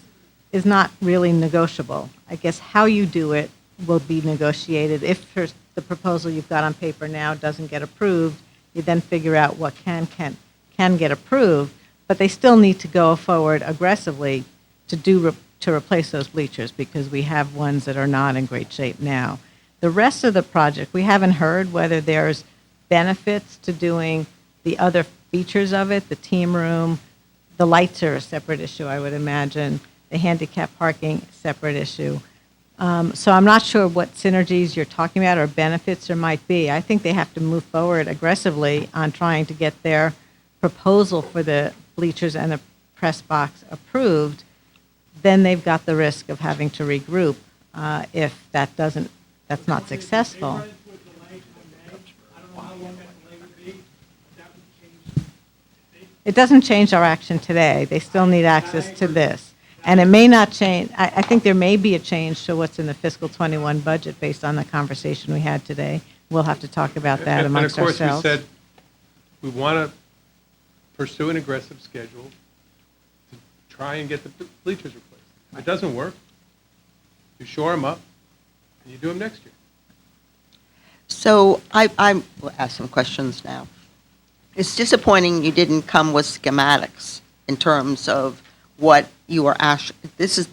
is not really negotiable. I guess how you do it will be negotiated. If the proposal you've got on paper now doesn't get approved, you then figure out what can get approved, but they still need to go forward aggressively to replace those bleachers because we have ones that are not in great shape now. The rest of the project, we haven't heard whether there's benefits to doing the other features of it, the team room. The lights are a separate issue, I would imagine. The handicap parking, separate issue. So I'm not sure what synergies you're talking about or benefits there might be. I think they have to move forward aggressively on trying to get their proposal for the bleachers and the press box approved, then they've got the risk of having to regroup if that's not successful. It doesn't change our action today. They still need access to this. And it may not change, I think there may be a change to what's in the fiscal '21 budget based on the conversation we had today. We'll have to talk about that amongst ourselves. And of course, we said we want to pursue an aggressive schedule to try and get the bleachers replaced. If it doesn't work, you shore them up, and you do them next year. So I will ask some questions now. It's disappointing you didn't come with schematics in terms of what you were asked. This is,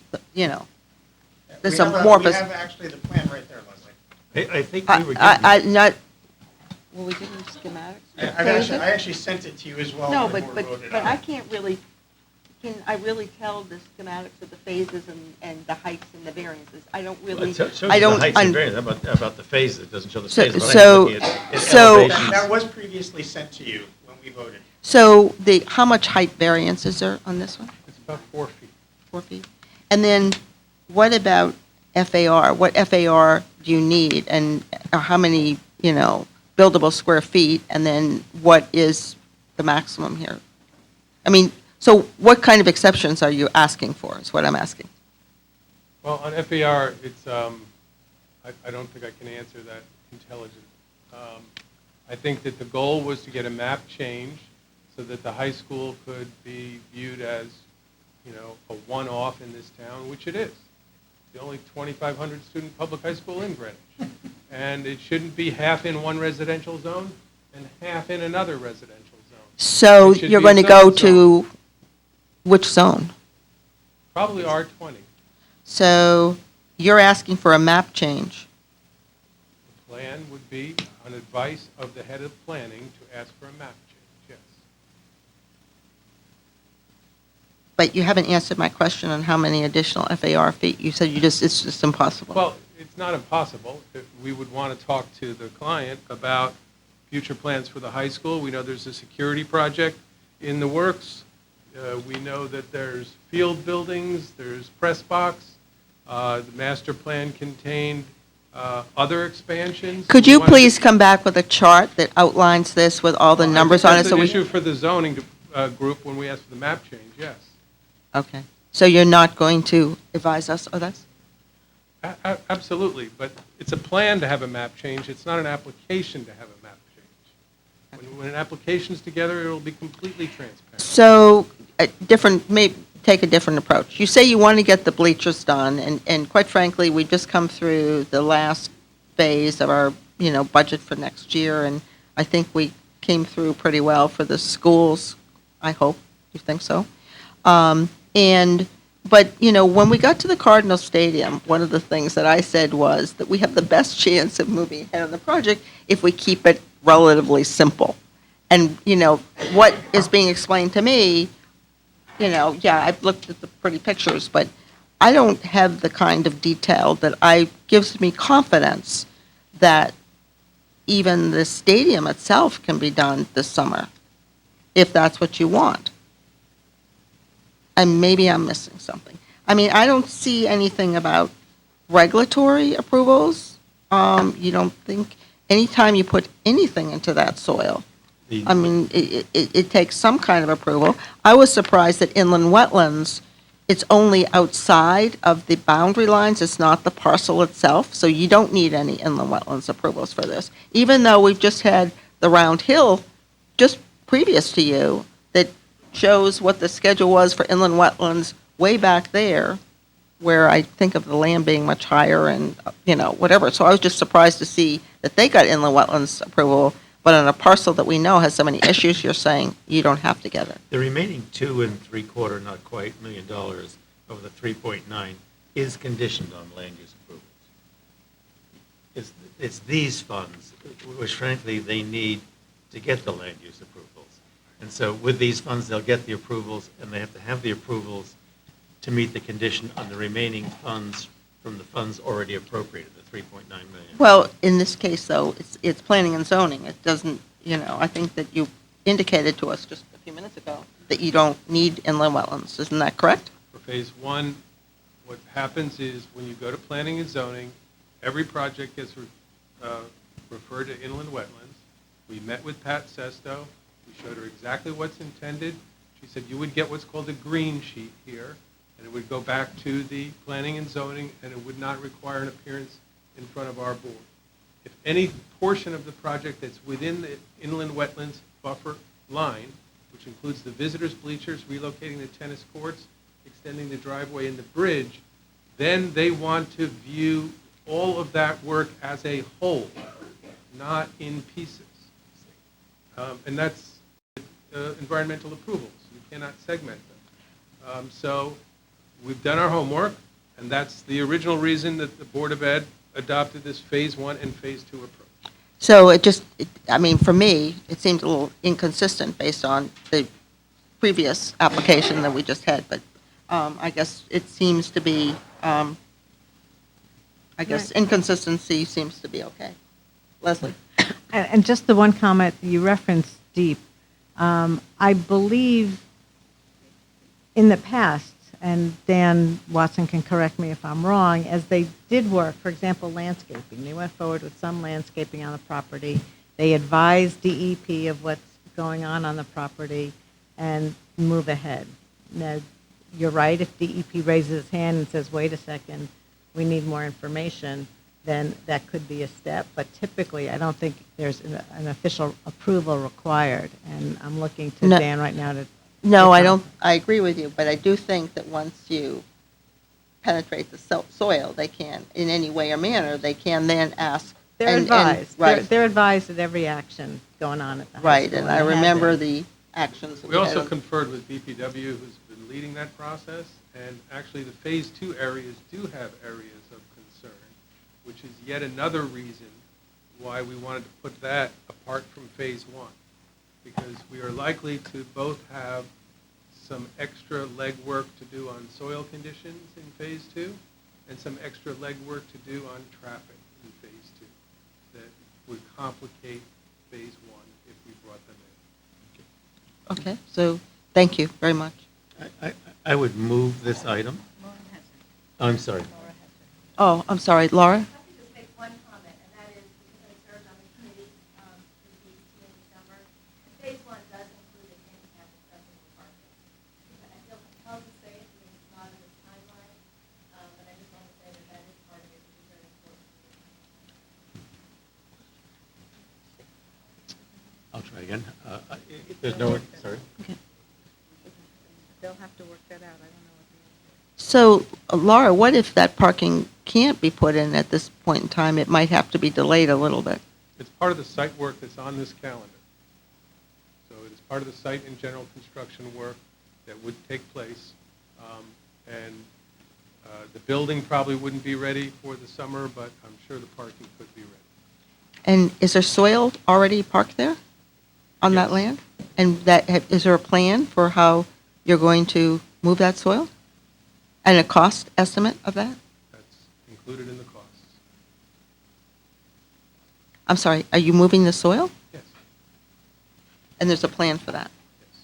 this is more of We a. have actually the plan right there, Leslie. I think we were given, Not, well, we didn't schematics? I actually sent it to you as well. No, before we but voted but on I it. can't really, can I really tell the schematics of the phases and the heights and the variances? I don't really, it shows I you don't. the heights and variance, about the phases, it doesn't show the So- phases. but I'm so- looking at so- elevations. That was previously sent to you when we voted. So how much height variance is there on this one? It's about 4 feet. 4 feet? And then what about FAR? What FAR do you need and how many, buildable square feet? And then what is the maximum here? I mean, so what kind of exceptions are you asking for is what I'm asking. Well, on FAR, it's, I don't think I can answer that intelligent. I think that the goal was to get a map change so that the high school could be viewed as, a one-off in this town, which it is. The only 2,500 student public high school in Greenwich. And it shouldn't be half in one residential zone and half in another residential zone. So It should you're be a going to go zone. to which zone? Probably R20. So you're asking for a map change. The plan would be, on advice of the head of planning, to ask for a map change, yes. But you haven't answered my question on how many additional FAR feet. You said it's just impossible. Well, it's not impossible. If we would want to talk to the client about future plans for the high school. We know there's a security project in the works. We know that there's field buildings, there's press box. The master plan contained other expansions. Could We you wanted- please come back with a chart that outlines this with all the numbers on it? That's So an we issue for the zoning group when we ask for the map change, yes. Okay. So you're not going to advise us of this? Absolutely, but it's a plan to have a map change. It's not an application to have a map change. When an application's together, it'll be completely transparent. So, take a different approach. You say you want to get the bleachers done, and quite frankly, we just come through the last phase of our, budget for next year, and I think we came through pretty well for the schools, I hope. You think so? But, when we got to the Cardinal Stadium, one of the things that I said was that we have the best chance of moving ahead on the project if we keep it relatively simple. And, what is being explained to me, yeah, I've looked at the pretty pictures, but I don't have the kind of detail that gives me confidence that even the stadium itself can be done this summer, if that's what you want. And maybe I'm missing something. I mean, I don't see anything about regulatory approvals. You don't think, anytime you put anything into that soil, I mean, it takes some kind of approval. I was surprised that inland wetlands, it's only outside of the boundary lines, it's not the parcel itself, so you don't need any inland wetlands approvals for this. Even though we've just had the Round Hill, just previous to you, that shows what the schedule was for inland wetlands way back there, where I think of the land being much higher and, whatever. So I was just surprised to see that they got inland wetlands approval, but on a parcel that we know has so many issues, you're saying you don't have to get it. The remaining $2.75, not quite, $1 million of the 3.9 is conditioned on land use approvals. It's these funds, which frankly they need to get the land use approvals. And so with these funds, they'll get the approvals, and they have to have the approvals to meet the condition on the remaining funds from the funds already appropriated, the 3.9 million. Well, in this case, though, it's planning and zoning. It doesn't, I think that you indicated to us just a few minutes ago that you don't need inland wetlands. Isn't that correct? For Phase 1, what happens is when you go to planning and zoning, every project gets referred to inland wetlands. We met with Pat Sesto. We showed her exactly what's intended. She said you would get what's called a green sheet here, and it would go back to the planning and zoning, and it would not require an appearance in front of our board. If any portion of the project that's within the inland wetlands buffer line, which includes the visitors' bleachers, relocating the tennis courts, extending the driveway and the bridge, then they want to view all of that work as a whole, not in pieces. And that's environmental approvals. You cannot segment them. So we've done our homework, and that's the original reason that the Board of Ed adopted this Phase 1 and Phase 2 approach. So I mean, for me, it seems a little inconsistent based on the previous application that we just had, but I guess it seems to be, I guess inconsistency seems to be okay. Leslie? And just the one comment, you referenced deep. I believe in the past, and Dan Watson can correct me if I'm wrong, as they did work, for example, landscaping. They went forward with some landscaping on the property. They advised DEP of what's going on the property and move ahead. Now, you're right, if DEP raises its hand and says, wait a second, we need more information, then that could be a step. But typically, I don't think there's an official approval required. And I'm looking to No. Dan right now to. No, I don't, I agree with you, but I do think that once you penetrate the soil, they can, in any way or manner, they can then ask. They're and- advised. Right, They're advised at every action going on at the high right, school, and I they have remember been. the actions. that We had also on- conferred with DPW, who's been leading that process, and actually the Phase 2 areas do have areas of concern, which is yet another reason why we wanted to put that apart from Phase 1, because we are likely to both have some extra legwork to do on soil conditions in Phase 2, and some extra legwork to do on traffic in Phase 2 that would complicate Phase 1 if we brought them in. Okay, so, thank you very much. I would move this item. I'm sorry. Oh, I'm sorry, Laura? Let me just make one comment, and that is because I served on the committee in the summer. Phase 1 does include a handicap accessible parking. I feel compelled to say it because it's not in this timeline, but I just want to say that that is part of it, which is very important. I'll try again. There's no, sorry. They'll have to work that out. I don't know what the answer is. So, Laura, what if that parking can't be put in at this point in time? It might have to be delayed a little bit. It's part of the site work that's on this calendar. So it is part of the site and general construction work that would take place. And the building probably wouldn't be ready for the summer, but I'm sure the parking could be ready. And is there soil already parked there on that Yes. land? And is there a plan for how you're going to move that soil? And a cost estimate of that? That's included in the costs. I'm sorry, are you moving the soil? Yes, And there's a plan for that? yes.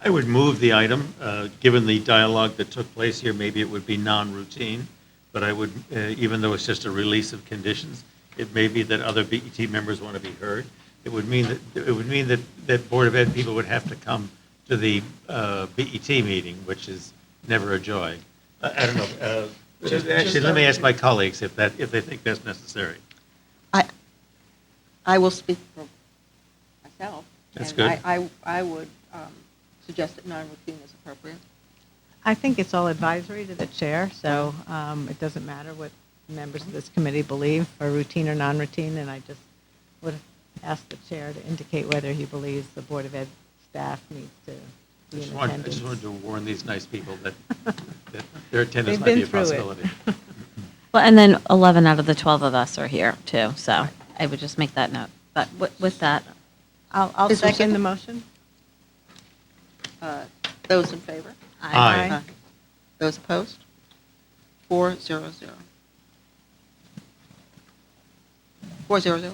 I would move the item. Given the dialogue that took place here, maybe it would be non-routine, but I would, even though it's just a release of conditions, it may be that other BET members want to be heard. It would mean that Board of Ed people would have to come to the BET meeting, which is never a joy. I don't know. Actually, let me ask my colleagues if they think that's necessary. I will speak for myself. That's and good. I would suggest that non-routine is appropriate. I think it's all advisory to the chair, so it doesn't matter what members of this committee believe, or routine or non-routine, and I just would ask the chair to indicate whether he believes the Board of Ed staff needs to be in I attendance. just wanted to warn these nice people that their attendance They've might be been a through it. possibility. Well, and then 11 out of the 12 of us are here, too, so I would just make that note. But with that, I'll Is there a second the second? motion. Those in favor? Aye. Those opposed? 400. 400.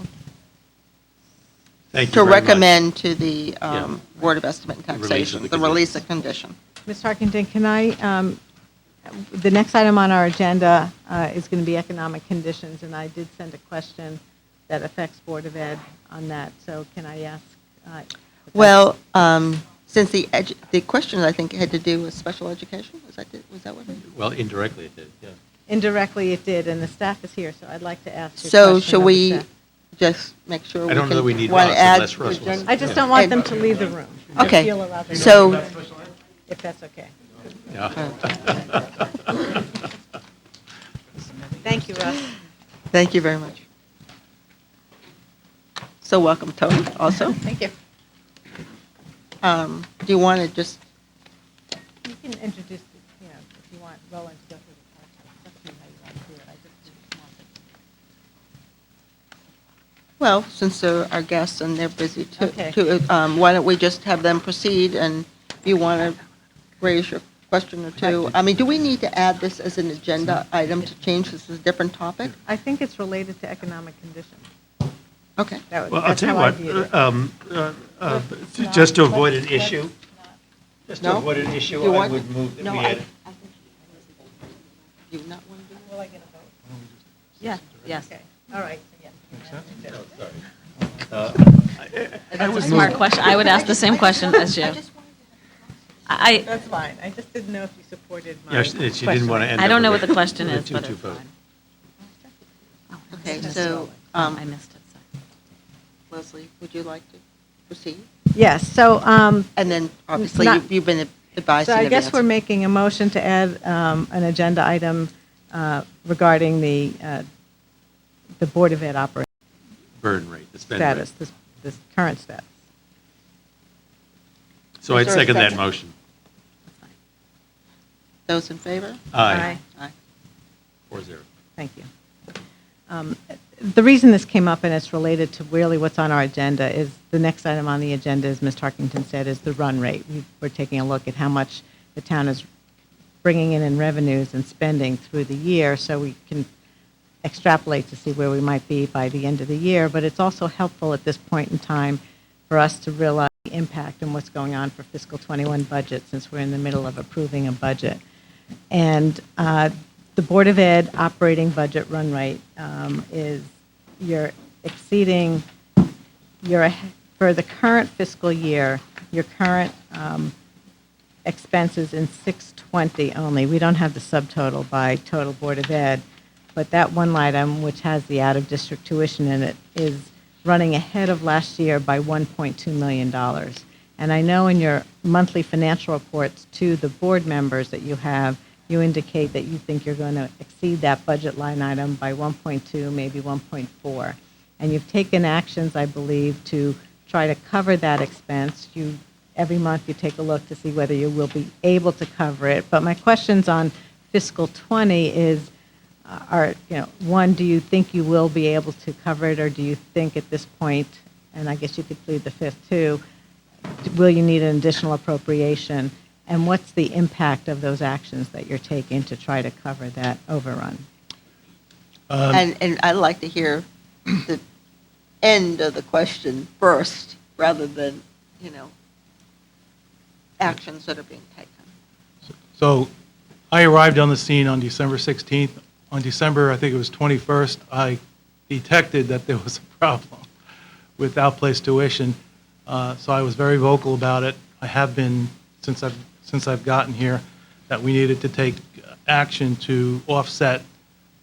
Thank you to very much. recommend to the Yeah. Board of Estimate and Release of Taxation, the the release of condition. Ms. Tarkington, can I, the next item on our agenda is going to be economic conditions, and I did send a question that affects Board of Ed on that, so can I ask? Well, since the question, I think, had to do with special education, was that what it? Well, indirectly it did, yeah. Indirectly it did, and the staff is here, so I'd like to ask you a So question should of the we staff. just make sure we I can? don't know that we need wanna Ross add unless Russ to wants agenda- I just don't want them to leave the room. Okay, Feel allowed to go. so, If that's okay. Yeah. Thank you, Russ. thank you very much. So welcome, Tony, also. Thank you. Do you want to just, You can introduce, if you want Roland to go through the process. It's up to you how you want to do it. I just want it. well, since they're our guests and they're busy too, Okay. why don't we just have them proceed, and if you want to raise your question or two. I mean, do we need to add this as an agenda item to change this as a different topic? I think it's related to economic conditions. Okay. Well, I'll That's tell you how I what, viewed it. just to avoid an issue, just to No? avoid an You issue, I want- would move that No, we I add. think you not want to do Will I get a vote? Yeah, yes. Okay, all right, yes. That's a smart question. I would ask the same question as you. I, That's fine. I just didn't know if you supported my Yeah, she didn't want to end I up don't know with what the question with a is, but 2-2 it's vote. fine. Okay, so, I missed it, so. Leslie, would you like to proceed? Yes, so, And then, obviously, Not- you've been advised so in I advance. guess we're making a motion to add an agenda item regarding the Board of Ed operating Burn rate, the spend rate. status, this current status. So Is I'd there a second that second? motion. Those in favor? Aye. Aye. 4-0. Thank you. The reason this came up, and it's related to really what's on our agenda, is the next item on the agenda, as Ms. Tarkington said, is the run rate. We're taking a look at how much the town is bringing in revenues and spending through the year, so we can extrapolate to see where we might be by the end of the year. But it's also helpful at this point in time for us to realize the impact and what's going on for fiscal '21 budget, since we're in the middle of approving a budget. And the Board of Ed operating budget run rate is, you're exceeding, for the current fiscal year, your current expenses in 620 only. We don't have the subtotal by total Board of Ed, but that one line item, which has the out-of-district tuition in it, is running ahead of last year by $1.2 million. And I know in your monthly financial reports to the board members that you have, you indicate that you think you're going to exceed that budget line item by 1.2, maybe 1.4. And you've taken actions, I believe, to try to cover that expense. Every month you take a look to see whether you will be able to cover it. But my questions on fiscal '20 is, one, do you think you will be able to cover it, or do you think at this point, and I guess you could plead the fifth too, will you need an additional appropriation? And what's the impact of those actions that you're taking to try to cover that overrun? And I'd like to hear the end of the question first, rather than, actions that are being taken. So I arrived on the scene on December 16th. On December, I think it was 21st, I detected that there was a problem with outplaced tuition. So I was very vocal about it. I have been since I've gotten here, that we needed to take action to offset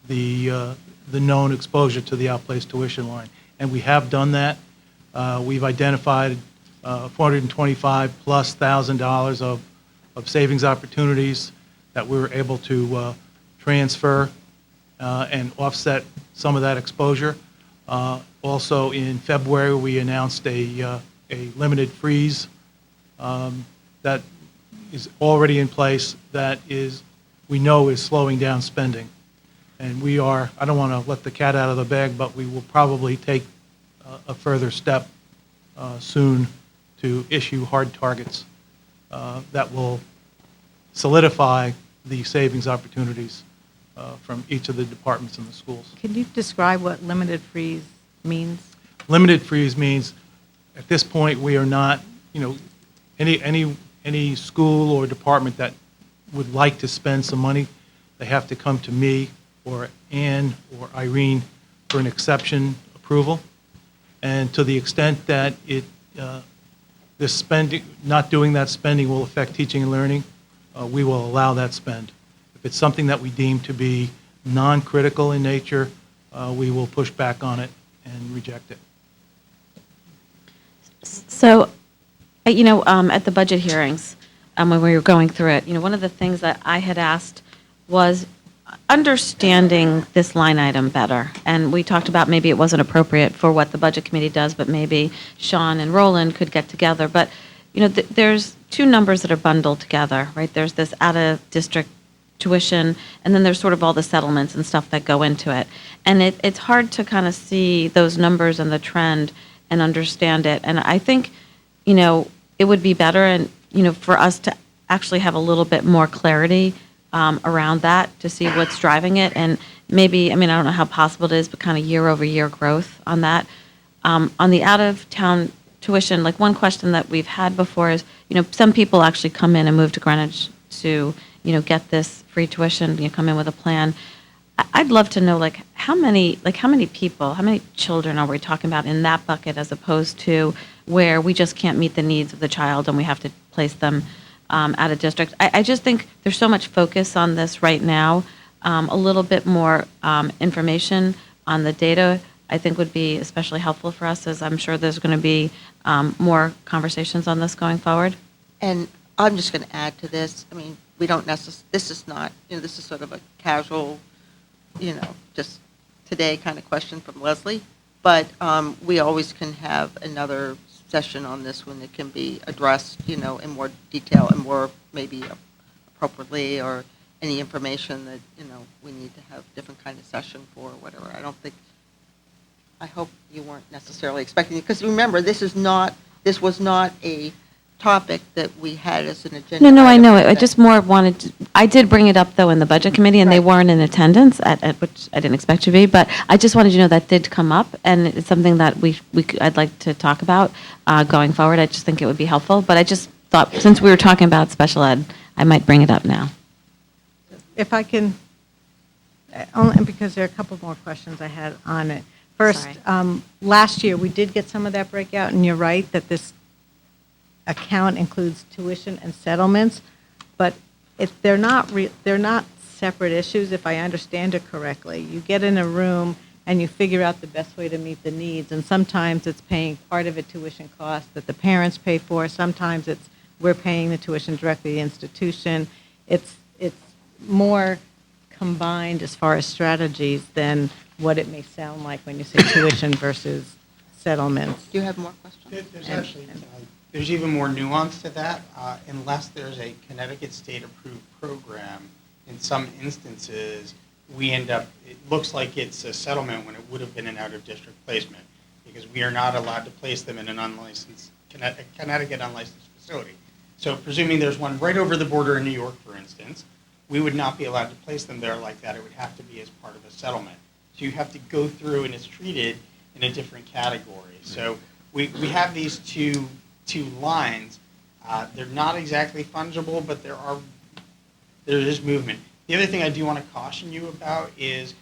the known exposure to the outplaced tuition line. And we have done that. We've identified $425,000+ of savings opportunities that we were able to transfer and offset some of that exposure. Also, in February, we announced a limited freeze that is already in place, that we know is slowing down spending. And we are, I don't want to let the cat out of the bag, but we will probably take a further step soon to issue hard targets that will solidify the savings opportunities from each of the departments in the schools. Can you describe what limited freeze means? Limited freeze means at this point, we are not, any school or department that would like to spend some money, they have to come to me or Ann or Irene for an exception approval. And to the extent that this spending, not doing that spending will affect teaching and learning, we will allow that spend. If it's something that we deem to be non-critical in nature, we will push back on it and reject it. So, at the budget hearings, when we were going through it, one of the things that I had asked was understanding this line item better. And we talked about maybe it wasn't appropriate for what the Budget Committee does, but maybe Sean and Roland could get together. But, there's two numbers that are bundled together, right? There's this out-of-district tuition, and then there's sort of all the settlements and stuff that go into it. And it's hard to kind of see those numbers and the trend and understand it. And I think, it would be better and, for us to actually have a little bit more clarity around that to see what's driving it. And maybe, I don't know how possible it is, but kind of year-over-year growth on that. On the out-of-town tuition, like one question that we've had before is, some people actually come in and move to Greenwich to, get this free tuition, come in with a plan. I'd love to know, how many people, how many children are we talking about in that bucket as opposed to where we just can't meet the needs of the child and we have to place them out of district. I just think there's so much focus on this right now. A little bit more information on the data, I think, would be especially helpful for us, as I'm sure there's going to be more conversations on this going forward. And I'm just going to add to this. We don't necessarily, this is not, this is sort of a casual, just today kind of question from Leslie. But we always can have another session on this when it can be addressed, in more detail and more maybe appropriately, or any information that, we need to have different kind of session for, or whatever. I hope you weren't necessarily expecting it, because remember, this was not a topic that we had as an agenda. No, I item know. I today. just more wanted to, I did bring it up, though, in the Budget Committee, and they Right. weren't in attendance, at which I didn't expect to be, but I just wanted you to know that did come up, and it's something that I'd like to talk about going forward. I just think it would be helpful, but I just thought, since we were talking about special ed, I might bring it up now. If I can, only because there are a couple more questions I had on it. First, Sorry. last year, we did get some of that breakout, and you're right that this account includes tuition and settlements, but they're not separate issues, if I understand it correctly. You get in a room and you figure out the best way to meet the needs, and sometimes it's paying part of a tuition cost that the parents pay for, sometimes it's we're paying the tuition directly to the institution. It's more combined as far as strategies than what it may sound like when you say tuition versus settlements. Do you have more questions? There's actually, there's even more nuance to that. Unless there's a Connecticut state-approved program, in some instances, we end up, it looks like it's a settlement when it would have been an out-of-district placement, because we are not allowed to place them in an unlicensed, Connecticut unlicensed facility. So presuming there's one right over the border in New York, for instance, we would not be allowed to place them there like that. It would have to be as part of a settlement. So you have to go through, and it's treated in a different category. So we have these two lines. They're not exactly fungible, but there is movement. The other thing I do want to caution you about is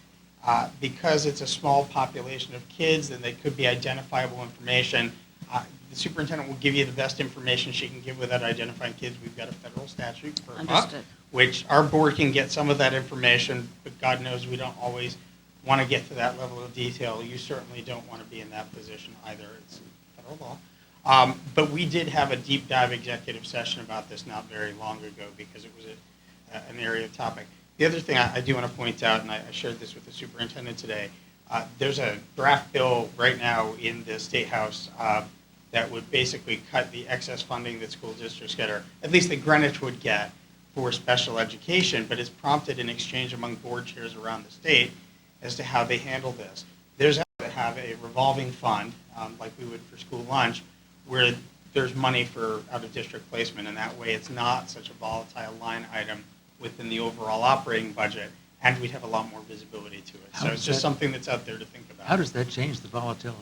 because it's a small population of kids and they could be identifiable information, the superintendent will give you the best information she can give without identifying kids. We've got a federal statute for Understood. which our board can get some of that information, but God knows we don't always want to get to that level of detail. You certainly don't want to be in that position either. It's federal law. But we did have a deep dive executive session about this not very long ago because it was an area of topic. The other thing I do want to point out, and I shared this with the superintendent today, there's a draft bill right now in the State House that would basically cut the excess funding that school districts get, or at least that Greenwich would get for special education, but it's prompted an exchange among board chairs around the state as to how they handle this. There's to have a revolving fund, like we would for school lunch, where there's money for out-of-district placement, and that way it's not such a volatile line item within the overall operating budget, and we'd have a lot more visibility to it. How So does it's just that- something that's out there to think about. How does that change the volatility?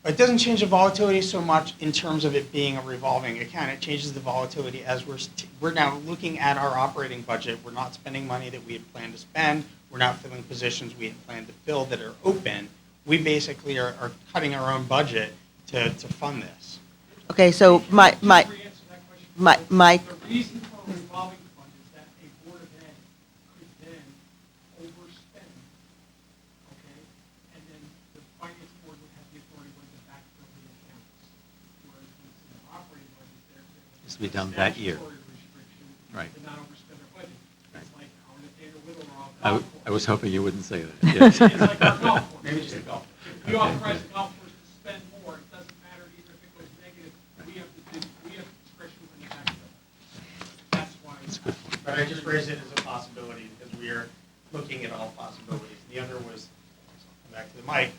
It doesn't change the volatility so much in terms of it being a revolving account. It changes the volatility as we're now looking at our operating budget. We're not spending money that we had planned to spend. We're not filling positions we had planned to fill that are open. We basically are cutting our own budget to fund this. Okay, so my, To answer that question, the reason for a revolving fund is that a Board of Ed could then overspend, okay? And then the finance board would have the authority to backfill the accounts. Whereas with the operating budget, there's Has to be done that year. statutory restriction Right. to not overspend our budget. It's like our Nathaniel Whittle or I our golf I was course. hoping you wouldn't say that. Yes. It's like our golf course. Maybe just a golf. If you authorize the golf course to spend more, it doesn't matter even if it goes negative, we have discretion within the backfill. That's why. That's a good point. But I just raised it as a possibility because we are looking at all possibilities. The other was, come back to the mic,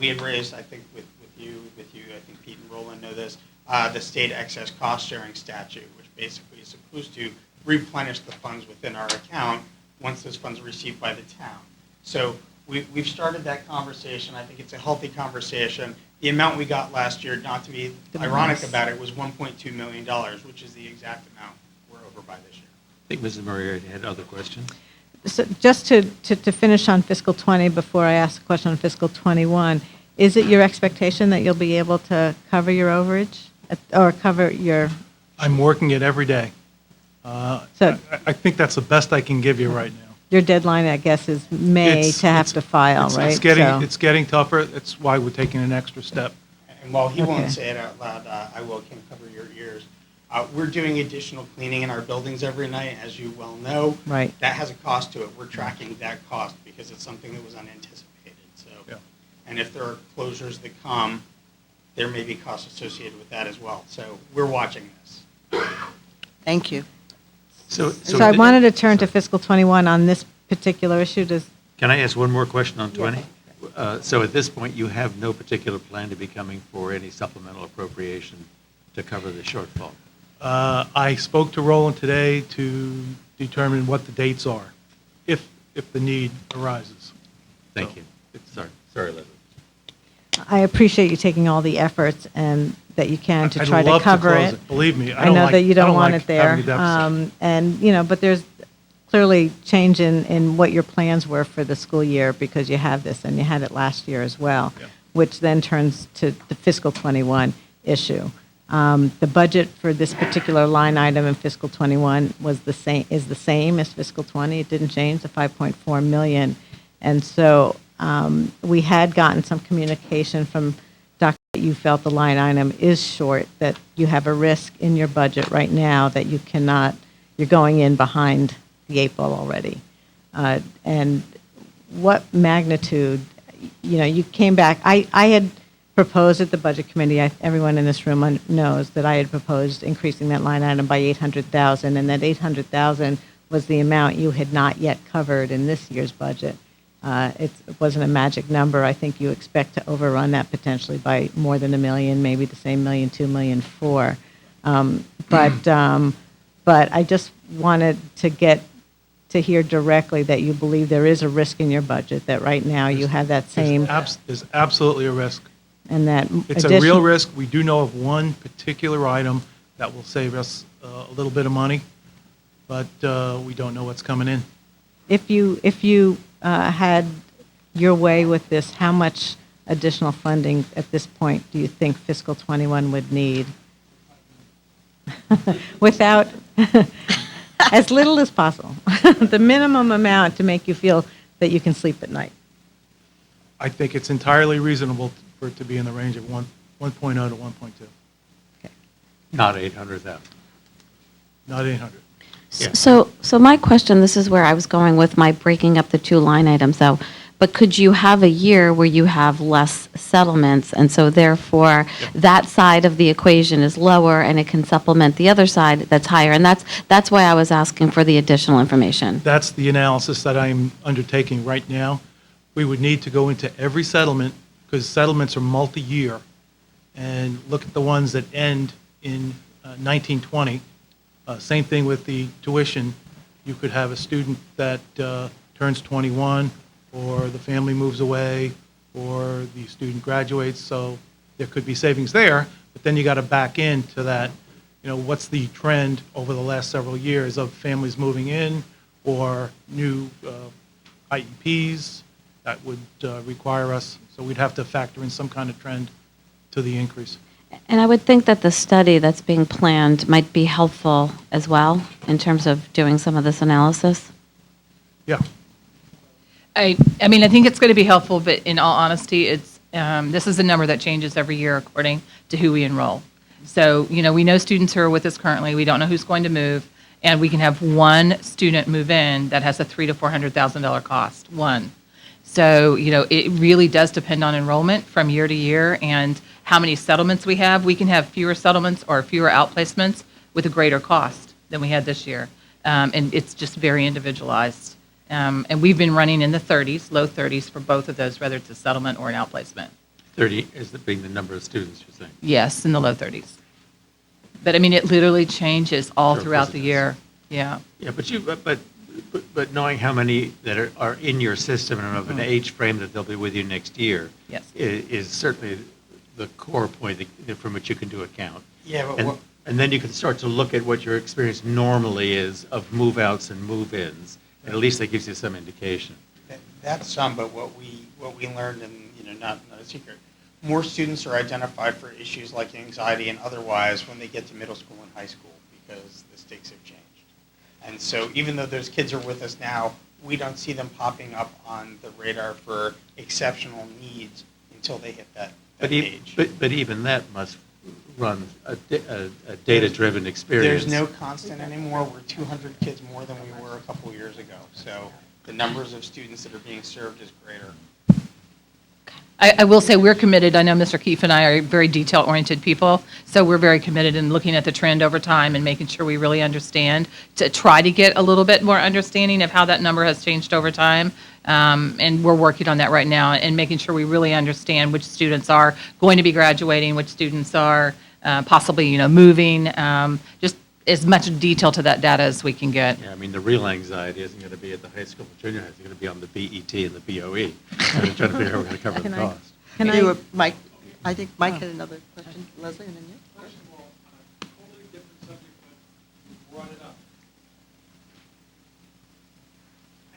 we had raised, I think with you, I think Pete and Roland know this, the state excess cost sharing statute, which basically is supposed to replenish the funds within our account once those funds are received by the town. So we've started that conversation. I think it's a healthy conversation. The amount we got last year, not to be ironic about it, was $1.2 million, which is the exact amount we're over by this year. I think Mrs. Murray had other questions. So just to finish on fiscal 20 before I ask a question on fiscal 21, is it your expectation that you'll be able to cover your overage or cover your, I'm working it every day. So- I think that's the best I can give you right now. your deadline, I guess, is May It's- to have it's- to file, it's- right? It's getting tougher. That's why we're taking an extra step. And while he Okay. won't say it out loud, I will, can cover your ears. We're doing additional cleaning in our buildings every night, as you well know. Right. That has a cost to it. We're tracking that cost because it's something that was unanticipated, so. Yeah. And if there are closures that come, there may be costs associated with that as well. So we're watching this. Thank you. So I wanted to turn to fiscal 21 on this particular issue. Can I ask one more question on Yes. 20? So at this point, you have no particular plan to be coming for any supplemental appropriation to cover the shortfall? I spoke to Roland today to determine what the dates are, if the need arises. Thank you. Sorry, Leslie. I appreciate you taking all the efforts and that you can to I'd try to love cover close it. Believe me, I know that you don't want it there. having a deficit. And, but there's clearly change in what your plans were for the school year because you have this and you had it last year as well, Yeah. which then turns to the fiscal 21 issue. The budget for this particular line item in fiscal 21 is the same as fiscal 20. It didn't change, the 5.4 million. And so we had gotten some communication from Dr. that you felt the line item is short, that you have a risk in your budget right now that you cannot, you're going in behind the 8 ball already. And what magnitude, you came back, I had proposed at the Budget Committee, everyone in this room knows that I had proposed increasing that line item by 800,000, and that 800,000 was the amount you had not yet covered in this year's budget. It wasn't a magic number. I think you expect to overrun that potentially by more than $1 million, maybe the same $1 million, $2 million, $4 million. But I just wanted to hear directly that you believe there is a risk in your budget, that right now you have that same, There's absolutely a risk. and that It's a real risk. We do know of one particular item that will save us a little bit of money, but we don't know what's coming in. If you had your way with this, how much additional funding at this point do you think fiscal 21 would need? Without, as little as possible, the minimum amount to make you feel that you can sleep at night. I think it's entirely reasonable for it to be in the range of 1.0 to 1.2, Not 800,000. not 800. Yeah. So my question, this is where I was going with my breaking up the two line items, though. But could you have a year where you have less settlements, and so therefore that side of the equation is lower, and it can supplement the other side that's higher? And that's why I was asking for the additional information. That's the analysis that I'm undertaking right now. We would need to go into every settlement, because settlements are multi-year, and look at the ones that end in 1920. Same thing with the tuition. You could have a student that turns 21, or the family moves away, or the student graduates. So there could be savings there, but then you got to back into that, what's the trend over the last several years of families moving in or new IEPs that would require us, so we'd have to factor in some kind of trend to the increase. And I would think that the study that's being planned might be helpful as well in terms of doing some of this analysis. Yeah. I mean, I think it's going to be helpful, but in all honesty, this is a number that changes every year according to who we enroll. So, we know students who are with us currently. We don't know who's going to move, and we can have one student move in that has a $300,000 to $400,000 cost. One. So, it really does depend on enrollment from year to year and how many settlements we have. We can have fewer settlements or fewer outplacements with a greater cost than we had this year, and it's just very individualized. And we've been running in the 30s, low 30s for both of those, whether it's a settlement or an outplacement. 30 is being the number of students, you're saying? Yes, in the low 30s. But I mean, it literally changes all Sure, throughout of the course it year. Yeah. Yeah, but knowing how many that are in your system and of an age frame that they'll be with you next year Yes. is certainly the core point from which you can do a count. Yeah, but And, and then you can start to look at what your experience normally is of move-outs and move-ins, and at least that gives you some indication. That's some, but what we learned, and not a secret, more students are identified for issues like anxiety and otherwise when they get to middle school and high school because the stakes have changed. And so even though those kids are with us now, we don't see them popping up on the radar for exceptional needs until they hit that age. But even that must run a data-driven experience. There's no constant anymore. We're 200 kids more than we were a couple years ago. So the numbers of students that are being served is greater. I will say we're committed. I know Mr. Keefe and I are very detail-oriented people, so we're very committed in looking at the trend over time and making sure we really understand to try to get a little bit more understanding of how that number has changed over time. And we're working on that right now and making sure we really understand which students are going to be graduating, which students are possibly, moving, just as much detail to that data as we can get. Yeah, I mean, the real anxiety isn't going to be at the high school or junior high, it's going to be on the BET and the BOE. Trying to figure out how we're going to cover the cost. Can You, I, Mike, I think Mike had another question. Leslie, and then you. First of all, on a totally different subject, but you brought it up.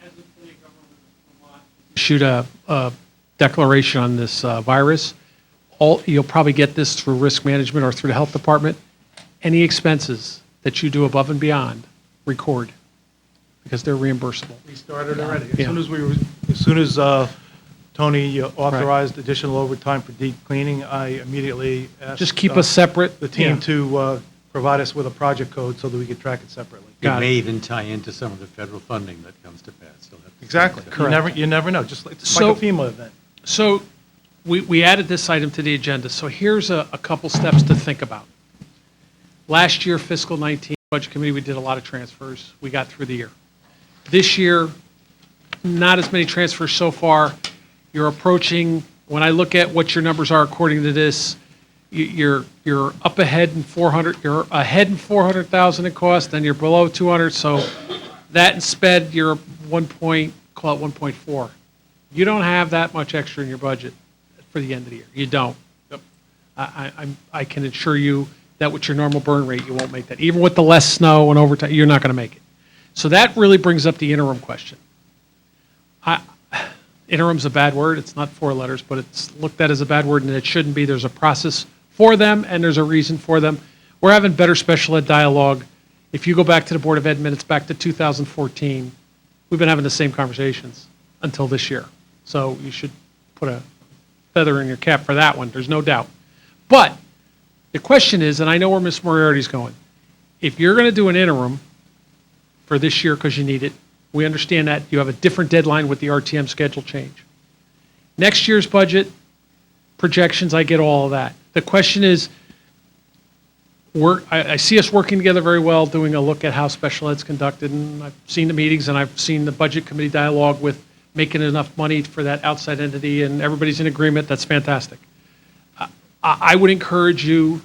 As a city government of Vermont, shoot a declaration on this virus. You'll probably get this through risk management or through the health department. Any expenses that you do above and beyond, record, because they're reimbursable. We started already. Yeah. As soon as Tony authorized additional overtime for deep cleaning, I immediately asked. Just keep us separate. The team Yeah. to provide us with a project code so that we could track it separately. It Got may it. even tie into some of the federal funding that comes to pass. You'll have to- Exactly. Correct. You never know, just like it's So- like a FEMA event. So we added this item to the agenda, so here's a couple steps to think about. Last year, fiscal 19, Budget Committee, we did a lot of transfers. We got through the year. This year, not as many transfers so far. You're approaching, when I look at what your numbers are according to this, you're up ahead in 400, you're ahead in 400,000 in cost, then you're below 200, so that in sped, you're call it 1.4. You don't have that much extra in your budget for the end of the year. You don't. I can assure you that with your normal burn rate, you won't make that. Even with the less snow and overtime, you're not going to make it. So that really brings up the interim question. Interim's a bad word. It's not 4 letters, but it's looked at as a bad word, and it shouldn't be. There's a process for them, and there's a reason for them. We're having better special ed dialogue. If you go back to the Board of Ed minutes back to 2014, we've been having the same conversations until this year. So you should put a feather in your cap for that one. There's no doubt. But the question is, and I know where Ms. Moriarty's going, if you're going to do an interim for this year because you need it, we understand that you have a different deadline with the RTM schedule change. Next year's budget projections, I get all of that. The question is, I see us working together very well, doing a look at how special ed's conducted, and I've seen the meetings and I've seen the budget committee dialogue with making enough money for that outside entity, and everybody's in agreement. That's fantastic. I would encourage you,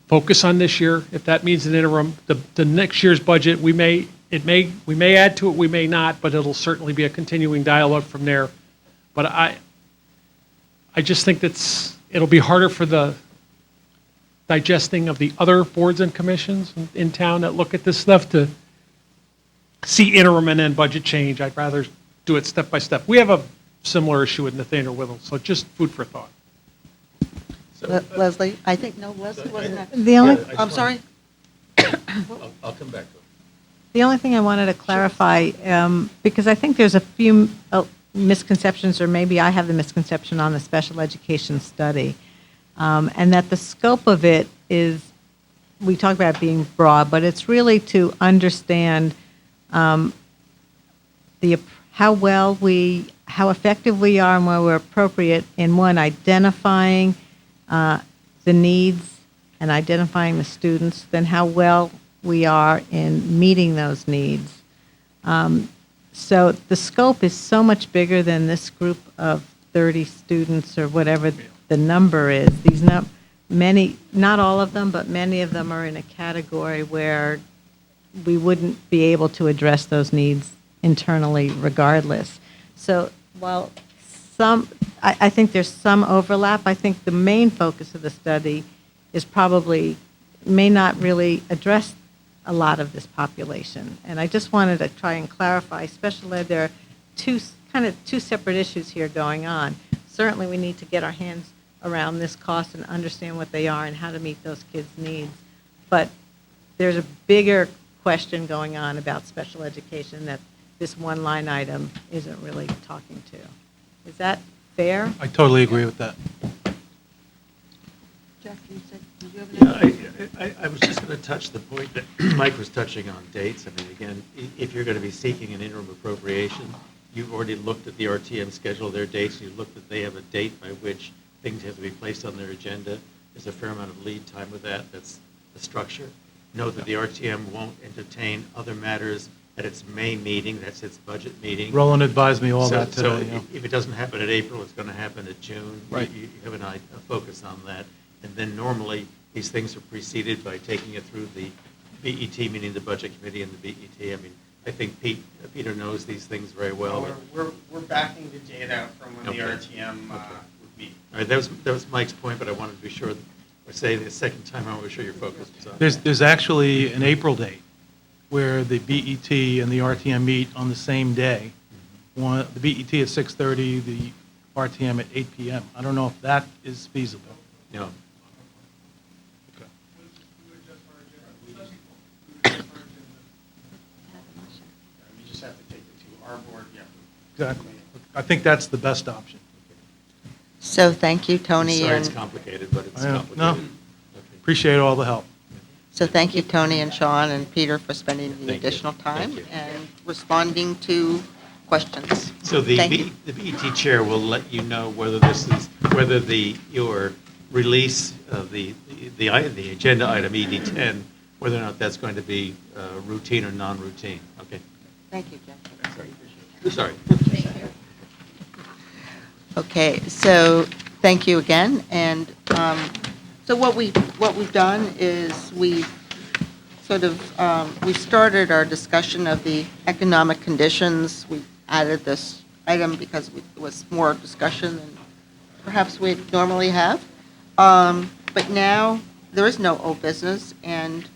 focus on this year. If that means an interim, the next year's budget, we may add to it, we may not, but it'll certainly be a continuing dialogue from there. But I just think that's it'll be harder for the digesting of the other boards and commissions in town that look at this stuff to see interim and then budget change. I'd rather do it step by step. We have a similar issue with Nathaniel Whittle, so just food for thought. Leslie, I think, no, Leslie wasn't next. The only, I'm sorry? I'll come back to it. the only thing I wanted to clarify, because I think there's a few misconceptions, or maybe I have the misconception on the special education study, and that the scope of it is, we talk about it being broad, but it's really to understand how effective we are and where we're appropriate in, one, identifying the needs and identifying the students, then how well we are in meeting those needs. So the scope is so much bigger than this group of 30 students or whatever the number is. Many, not all of them, but many of them are in a category where we wouldn't be able to address those needs internally regardless. So while I think there's some overlap, I think the main focus of the study is probably, may not really address a lot of this population. And I just wanted to try and clarify, special ed, there are two separate issues here going on. Certainly we need to get our hands around this cost and understand what they are and how to meet those kids' needs. But there's a bigger question going on about special education that this one line item isn't really talking to. Is that fair? I totally agree with that. Jeff, you said, did you have any? I was just going to touch the point that Mike was touching on dates. I mean, again, if you're going to be seeking an interim appropriation, you've already looked at the RTM schedule, their dates, you've looked that they have a date by which things have to be placed on their agenda. There's a fair amount of lead time with that. That's the structure. Note that the RTM won't entertain other matters at its May meeting. That's its budget meeting. Roland advised me all So- that today. yeah. So if it doesn't happen in April, it's going to happen in June. Right. You have a focus on that. And then normally, these things are preceded by taking it through the BET, meaning the Budget Committee and the BET. I mean, I think Peter knows these things very well. We're backing the data from when the Okay. RTM would meet. All right, that was Mike's point, but I wanted to be sure, or say the second time, I want to be sure your focus was on. There's actually an April date where the BET and the RTM meet on the same day. The BET at 6:30, the RTM at 8 p.m. I don't know if that is feasible. No. You just have to take it to our board, yeah. Exactly. I think that's the best option. So thank you, I'm Tony, sorry it's and, complicated, but it's I know. complicated. No. Okay. Appreciate all the help. so thank you, Tony and Sean and Peter, for spending the Thank you. additional time Thank you. and responding to questions. So the Thank you. BET chair will let you know whether your release of the agenda item ED10, whether or not that's going to be routine or non-routine. Okay. Thank you, Jeff. Sorry. Okay, so thank you again, and so what we've done is we've sort of, we started our discussion of the economic conditions. We added this item because it was more discussion than perhaps we normally have. But now, there is no old business, and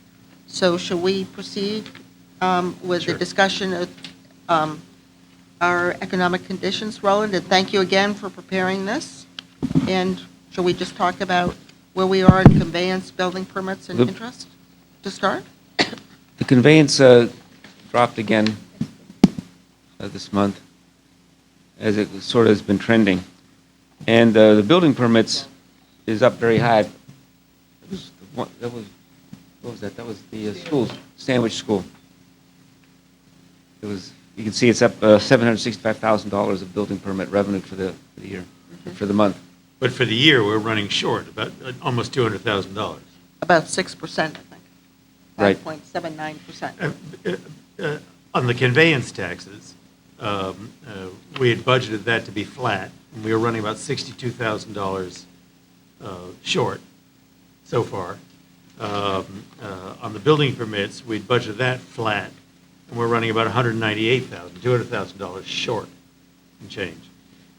so shall we proceed with the Sure. discussion of our economic conditions, Roland? And thank you again for preparing this. And shall we just talk about where we are in conveyance, building permits, and The- interest to start? The conveyance dropped again this month, as it sort of has been trending. And the building permits is up very high. What was that? That was the school, Sandwich School. It was, you can see it's up $765,000 of building permit revenue for the year, for the month. But for the year, we're running short, about almost $200,000. About 6%, I think. Right. 5.79%. On the conveyance taxes, we had budgeted that to be flat, and we were running about $62,000 short so far. On the building permits, we'd budgeted that flat, and we're running about $198,000, $200,000 short and change.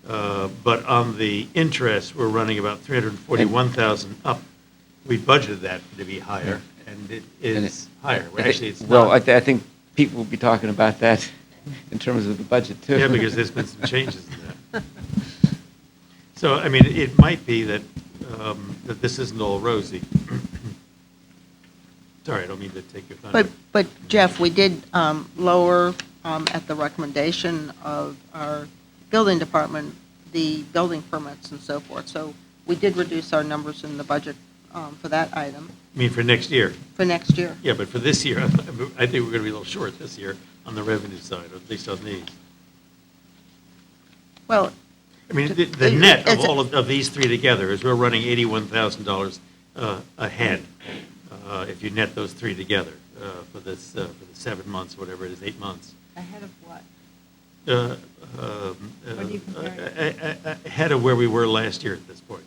But on the interest, we're running about 341,000 up. We budgeted that to be higher, and it is higher. Well, actually, it's Well, not. I think people will be talking about that in terms of the budget, too. Yeah, because there's been some changes in that. So, I mean, it might be that, that this isn't all rosy. Sorry, I don't mean to take your thunder. But Jeff, we did lower, at the recommendation of our building department, the building permits and so forth. So we did reduce our numbers in the budget for that item I mean, for next year. for next year. Yeah, but for this year, I think we're going to be a little short this year on the revenue side, or at least on these. Well, I mean, the net of It's- all of these three together is we're running $81,000 ahead, if you net those three together, for the 7 months, whatever it is, 8 months. Ahead of what? What are you comparing? Ahead of where we were last year at this point.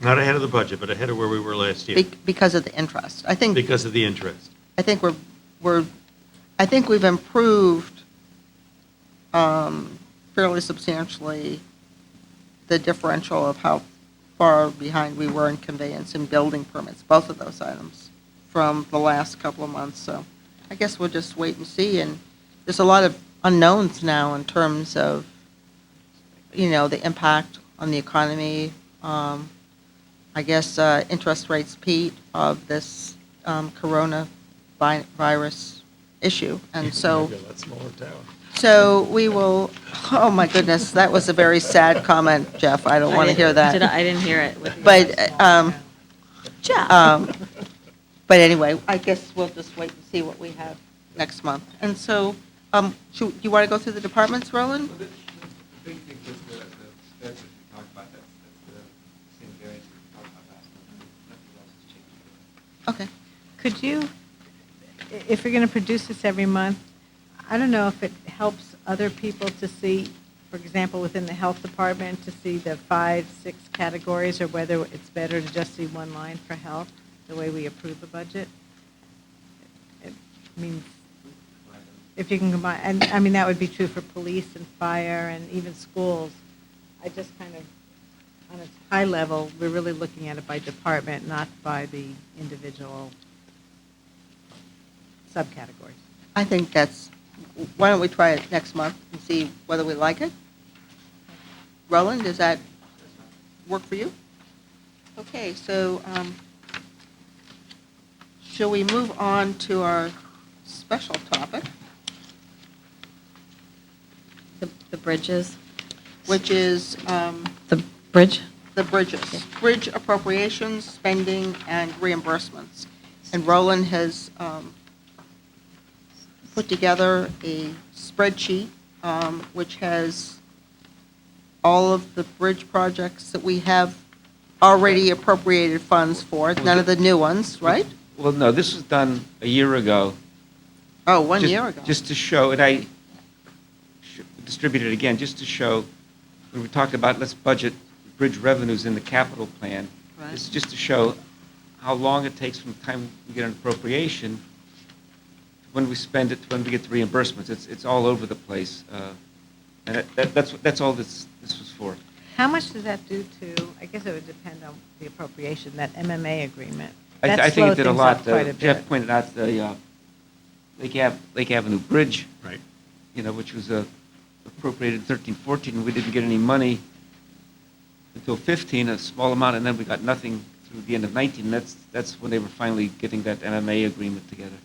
Not ahead of the budget, but ahead of where we were last year, because of the interest. I think because of the interest. I think I think we've improved fairly substantially the differential of how far behind we were in conveyance and building permits, both of those items, from the last couple of months. So I guess we'll just wait and see. And there's a lot of unknowns now in terms of, the impact on the economy. I guess interest rates, Pete, of this coronavirus issue. And so, Maybe a lot smaller town. so we will, oh my goodness, that was a very sad comment, Jeff. I don't want to hear that. I didn't hear it. But, Jeff. but anyway, I guess we'll just wait and see what we have next month. And so, do you want to go through the departments, Roland? The big thing was the steps that we talked about, that's the same variance we talked about last month. Nothing else has changed. Okay. Could you, if you're going to produce this every month, I don't know if it helps other people to see, for example, within the health department, to see the 5, 6 categories, or whether it's better to just see one line for health, the way we approve a budget? It means, if you can combine, and I mean, that would be true for police and fire and even schools. I just kind of, on a high level, we're really looking at it by department, not by the individual subcategories. I think why don't we try it next month and see whether we like it? Roland, does that work for you? Okay, so shall we move on to our special topic, The bridges. which is The bridge? the bridges, bridge appropriations, spending, and reimbursements. And Roland has put together a spreadsheet which has all of the bridge projects that we have already appropriated funds for, none of the new ones, right? Well, no, this was done a year ago. Oh, one Just- year ago. Just to show, and I distributed it again, just to show, when we talked about let's budget bridge revenues in the capital plan. Right. This is just to show how long it takes from the time we get an appropriation to when we spend it, to when we get the reimbursements. It's all over the place. And that's all this was for. How much does that do to, I guess it would depend on the appropriation, that MMA agreement? I That think it slowed did a things lot. up quite a Jeff bit. pointed out the Lake Avenue Bridge, Right. which was appropriated in 13-14, and we didn't get any money until 15, a small amount, and then we got nothing through the end of 19. That's when they were finally getting that MMA agreement together.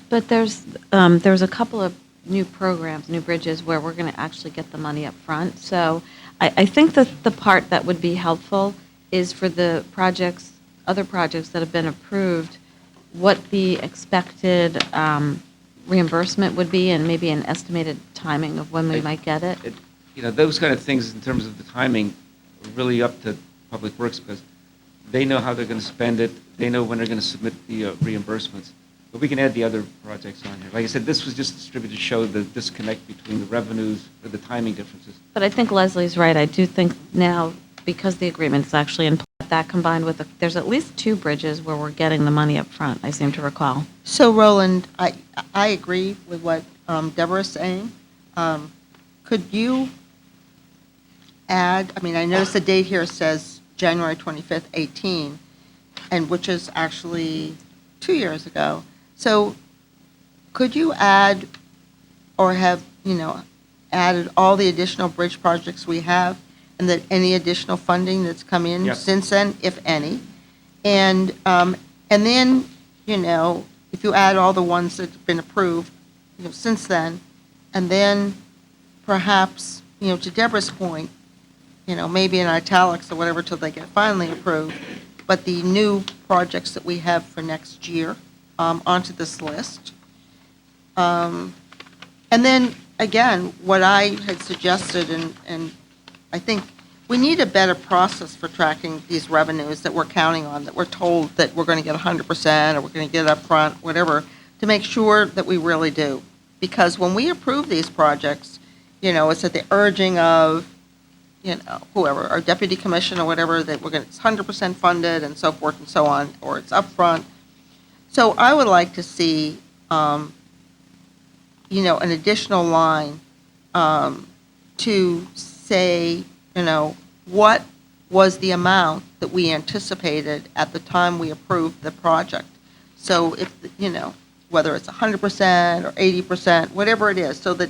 But there's a couple of new programs, new bridges, where we're going to actually get the money up front. So I think that the part that would be helpful is for the projects, other projects that have been approved, what the expected reimbursement would be, and maybe an estimated timing of when we might get it. Those kind of things in terms of the timing are really up to Public Works, because they know how they're going to spend it, they know when they're going to submit the reimbursements. But we can add the other projects on here. Like I said, this was just distributed to show the disconnect between the revenues, or the timing differences. But I think Leslie's right. I do think now, because the agreement's actually in place, that combined with, there's at least 2 bridges where we're getting the money up front, I seem to recall. So Roland, I agree with what Deborah's saying. Could you add, I mean, I noticed the date here says January 25th, 18, and which is actually 2 years ago. So could you add or have, added all the additional bridge projects we have and that any additional funding that's come in Yep. since then, if any? And then, if you add all the ones that have been approved, since then, and then perhaps, to Deborah's point, maybe in italics or whatever till they get finally approved, but the new projects that we have for next year onto this list. And then, again, what I had suggested, and I think we need a better process for tracking these revenues that we're counting on, that we're told that we're going to get 100% or we're going to get it up front, whatever, to make sure that we really do. Because when we approve these projects, it's at the urging of, whoever, our deputy commissioner or whatever, that it's 100% funded and so forth and so on, or it's upfront. So I would like to see, an additional line to say, what was the amount that we anticipated at the time we approved the project. So if, whether it's 100% or 80%, whatever it is, so that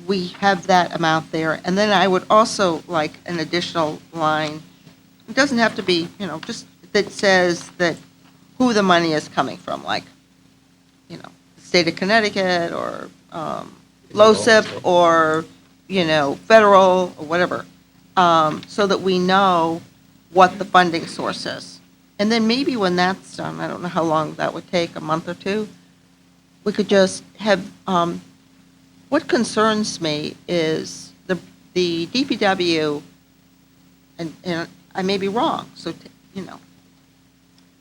we have that amount there. And then I would also like an additional line, it doesn't have to be, just that says that who the money is coming from, like, the state of Connecticut or LoCIP or, federal or whatever, so that we know what the funding source is. And then maybe when that's done, I don't know how long that would take, a month or two, we could just have, what concerns me is the DPW, and I may be wrong, so,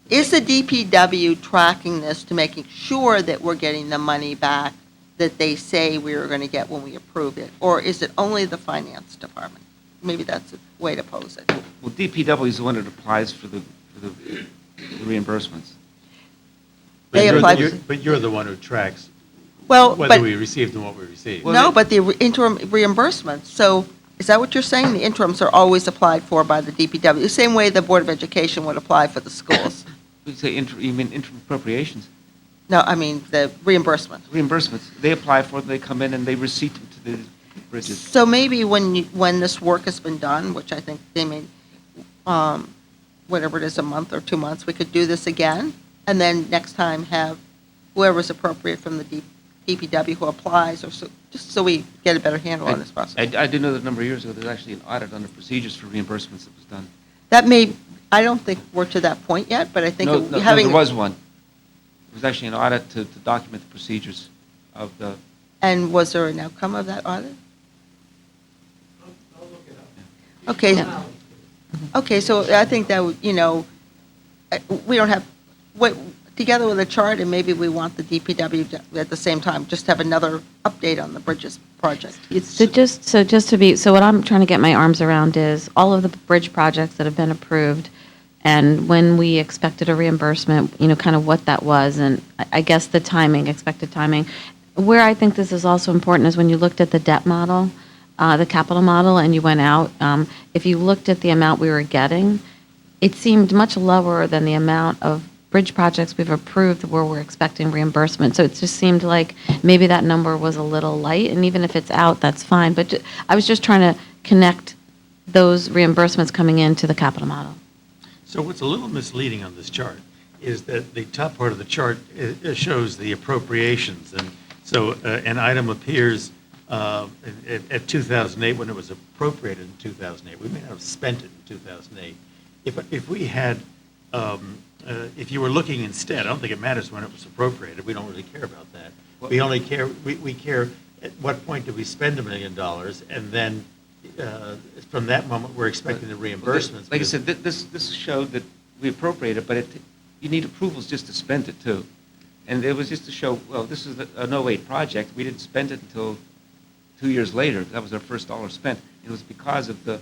is the DPW tracking this to making sure that we're getting the money back that they say we were going to get when we approve it? Or is it only the finance department? Maybe that's a way to pose it. Well, DPW is the one that applies for the reimbursements. They apply- But you're the one who tracks Well, whether but, we received and what we received. no, but the interim reimbursements, so is that what you're saying? The interims are always applied for by the DPW, the same way the Board of Education would apply for the schools? You say you mean interim appropriations? No, I mean the reimbursement. Reimbursements, they apply for it, they come in and they receipt them to the bridges. So maybe when this work has been done, which I think they may, whatever it is, a month or 2 months, we could do this again, and then next time have whoever's appropriate from the DPW who applies, or so, just so we get a better handle on this process. I did know that a number of years ago, there's actually an audit on the procedures for reimbursements that was done. That may, I don't think we're to that point yet, but I think No, having. there was one. It was actually an audit to document the procedures of the, And was there an outcome of that audit? Okay. Okay, so I think that would, we don't have, together with a chart, and maybe we want the DPW at the same time, just have another update on the Bridges project. So what I'm trying to get my arms around is all of the bridge projects that have been approved, and when we expected a reimbursement, kind of what that was, and I guess the timing, expected timing. Where I think this is also important is when you looked at the debt model, the capital model, and you went out, if you looked at the amount we were getting, it seemed much lower than the amount of bridge projects we've approved where we're expecting reimbursement. So it just seemed like maybe that number was a little light, and even if it's out, that's fine. But I was just trying to connect those reimbursements coming into the capital model. So what's a little misleading on this chart is that the top part of the chart shows the appropriations. And so an item appears at 2008 when it was appropriated in 2008. We may not have spent it in 2008. If we had, if you were looking instead, I don't think it matters when it was appropriated. We don't really care about that. We only care, we care at what point did we spend $1 million, and then from that moment, we're expecting the reimbursements. like I said, this showed that we appropriated, but you need approvals just to spend it too. And it was just to show, well, this is an 08 project. We didn't spend it until 2 years later. That was our first dollar spent. It was because of the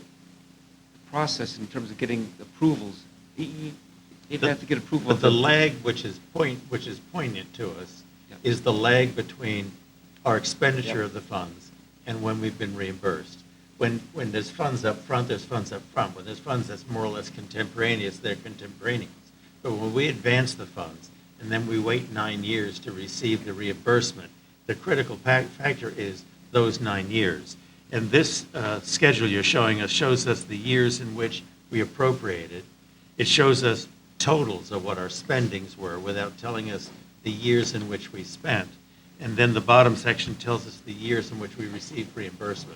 process in terms of getting approvals. You have to get approval. But the lag, which is poignant to us, is the lag between our expenditure of the funds and when we've been reimbursed. when there's funds up front, there's funds up front. When there's funds that's more or less contemporaneous, they're contemporaneous. But when we advance the funds, and then we wait 9 years to receive the reimbursement, the critical factor is those 9 years. And this schedule you're showing us shows us the years in which we appropriated. It shows us totals of what our spendings were without telling us the years in which we spent. And then the bottom section tells us the years in which we received reimbursement.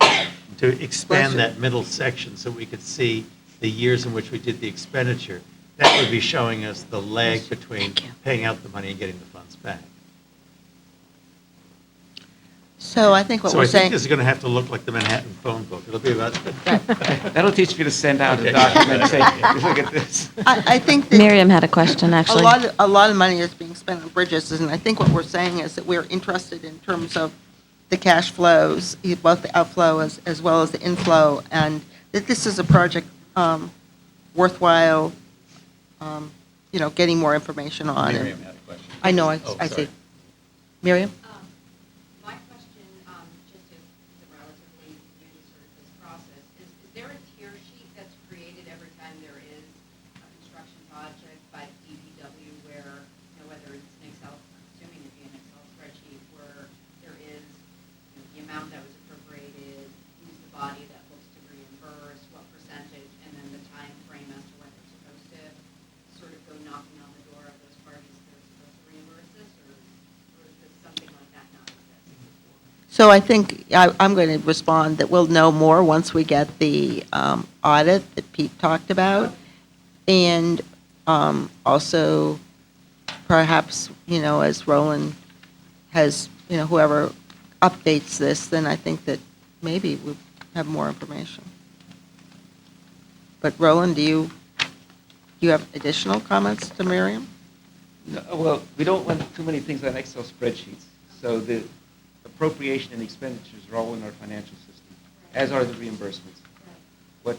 To expand that middle section so we could see the years in which we did the expenditure, that would be showing us the lag between paying out the money and getting the funds back. So I think what So we're I think saying, this is going to have to look like the Manhattan phone book. It'll be about. That'll teach me to send out a Okay. document and say, look at this. I think that Miriam had a question, a actually. lot of money is being spent on bridges, and I think what we're saying is that we're interested in terms of the cash flows, both the outflow as well as the inflow, and that this is a project worthwhile, getting more information on. Miriam had a question. I know, Oh, I sorry. see. Miriam? My question, just as a relatively new to sort of this process, is there a tier sheet that's created every time there is a construction project by DPW where, whether it's an Excel, assuming it'd be an Excel spreadsheet, where there is the amount that was appropriated, who's the body that looks to reimburse, what percentage, and then the time frame as to when they're supposed to sort of go knocking on the door of those parties that are supposed to reimburse this, or is this something like that not exist? So I think I'm going to respond that we'll know more once we get the audit that Pete talked about. And also perhaps, as Roland has, whoever updates this, then I think that maybe we'll have more information. But Roland, do you have additional comments to Miriam? No, well, we don't want too many things on Excel spreadsheets. So the appropriation and expenditures are all in our financial system, as are the reimbursements. What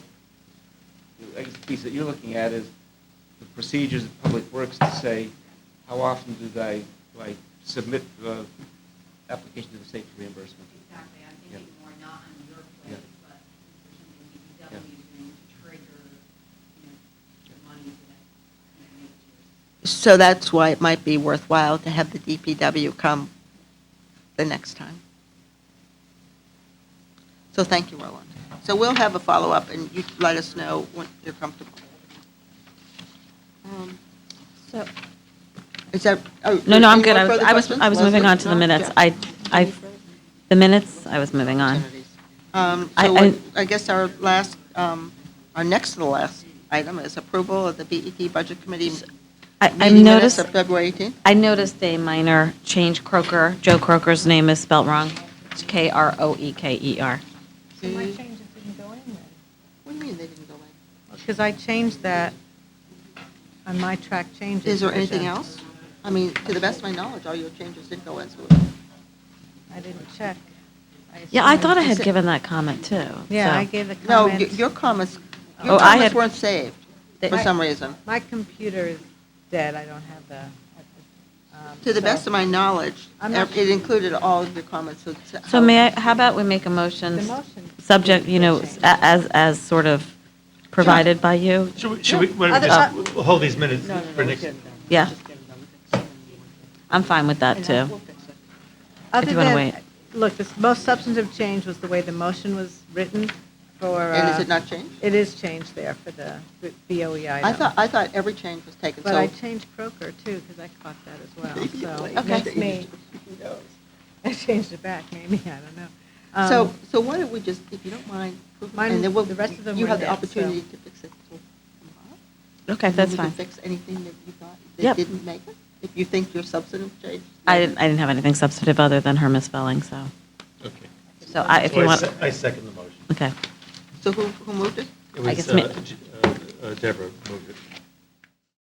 I guess the piece that you're looking at is the procedures of Public Works to say, how often do I submit the application to the state for reimbursement? Exactly, I'm Yeah. thinking more not on your Yeah. plate, but something DPW is doing to trigger, the money that make yours. So that's why it might be worthwhile to have the DPW come the next time. So thank you, Roland. So we'll have a follow-up, and you let us know when you're comfortable. So, Is that? no, I'm any good. more I was, further I was, questions? I was moving Leslie? on to the No? minutes. Yeah. The minutes, I was moving on. I guess our next to the last item is approval of the BET Budget Committee I meeting minutes noticed, of February 18th. I noticed a minor change. Joe Croker's name is spelled wrong. It's Kroeker. So my changes didn't go in then? What do you mean they didn't go in? Because I changed that on my track changes. Is there anything version. else? I mean, to the best of my knowledge, all your changes did go in. I didn't check. Yeah, I assumed- thought I had given that comment too. Yeah, so- I gave the No, comments. your comments, Oh, I had- weren't saved for My- some reason. My computer is dead, I don't have the. To the best of my knowledge, I'm not- it included all of your comments. So how about we make a motion? The motion. Subject, as sort of provided by you? Should we why don't we Other- just we'll hold these minutes for next? Yeah. I'm fine with that too. Other you wanna than- wait. Look, the most substantive change was the way the motion was written for. And is it not changed? It is changed there for the BOE item. I thought every change was taken, But I so. changed Croker too, because I caught that as well, so. Okay. That's me. I changed it back, maybe, I don't know. So why don't we just, if you don't mind, Mine- and then the rest of them you were have the net, opportunity so- to fix it tomorrow. Okay, And that's then fine. we can fix anything that you thought Yep. that didn't make it, if you think your substantive change. I didn't have anything substantive other than her misspelling, so. Okay. So if you want, I second the motion. okay. So who moved it? It I was guess me- Deborah moved it.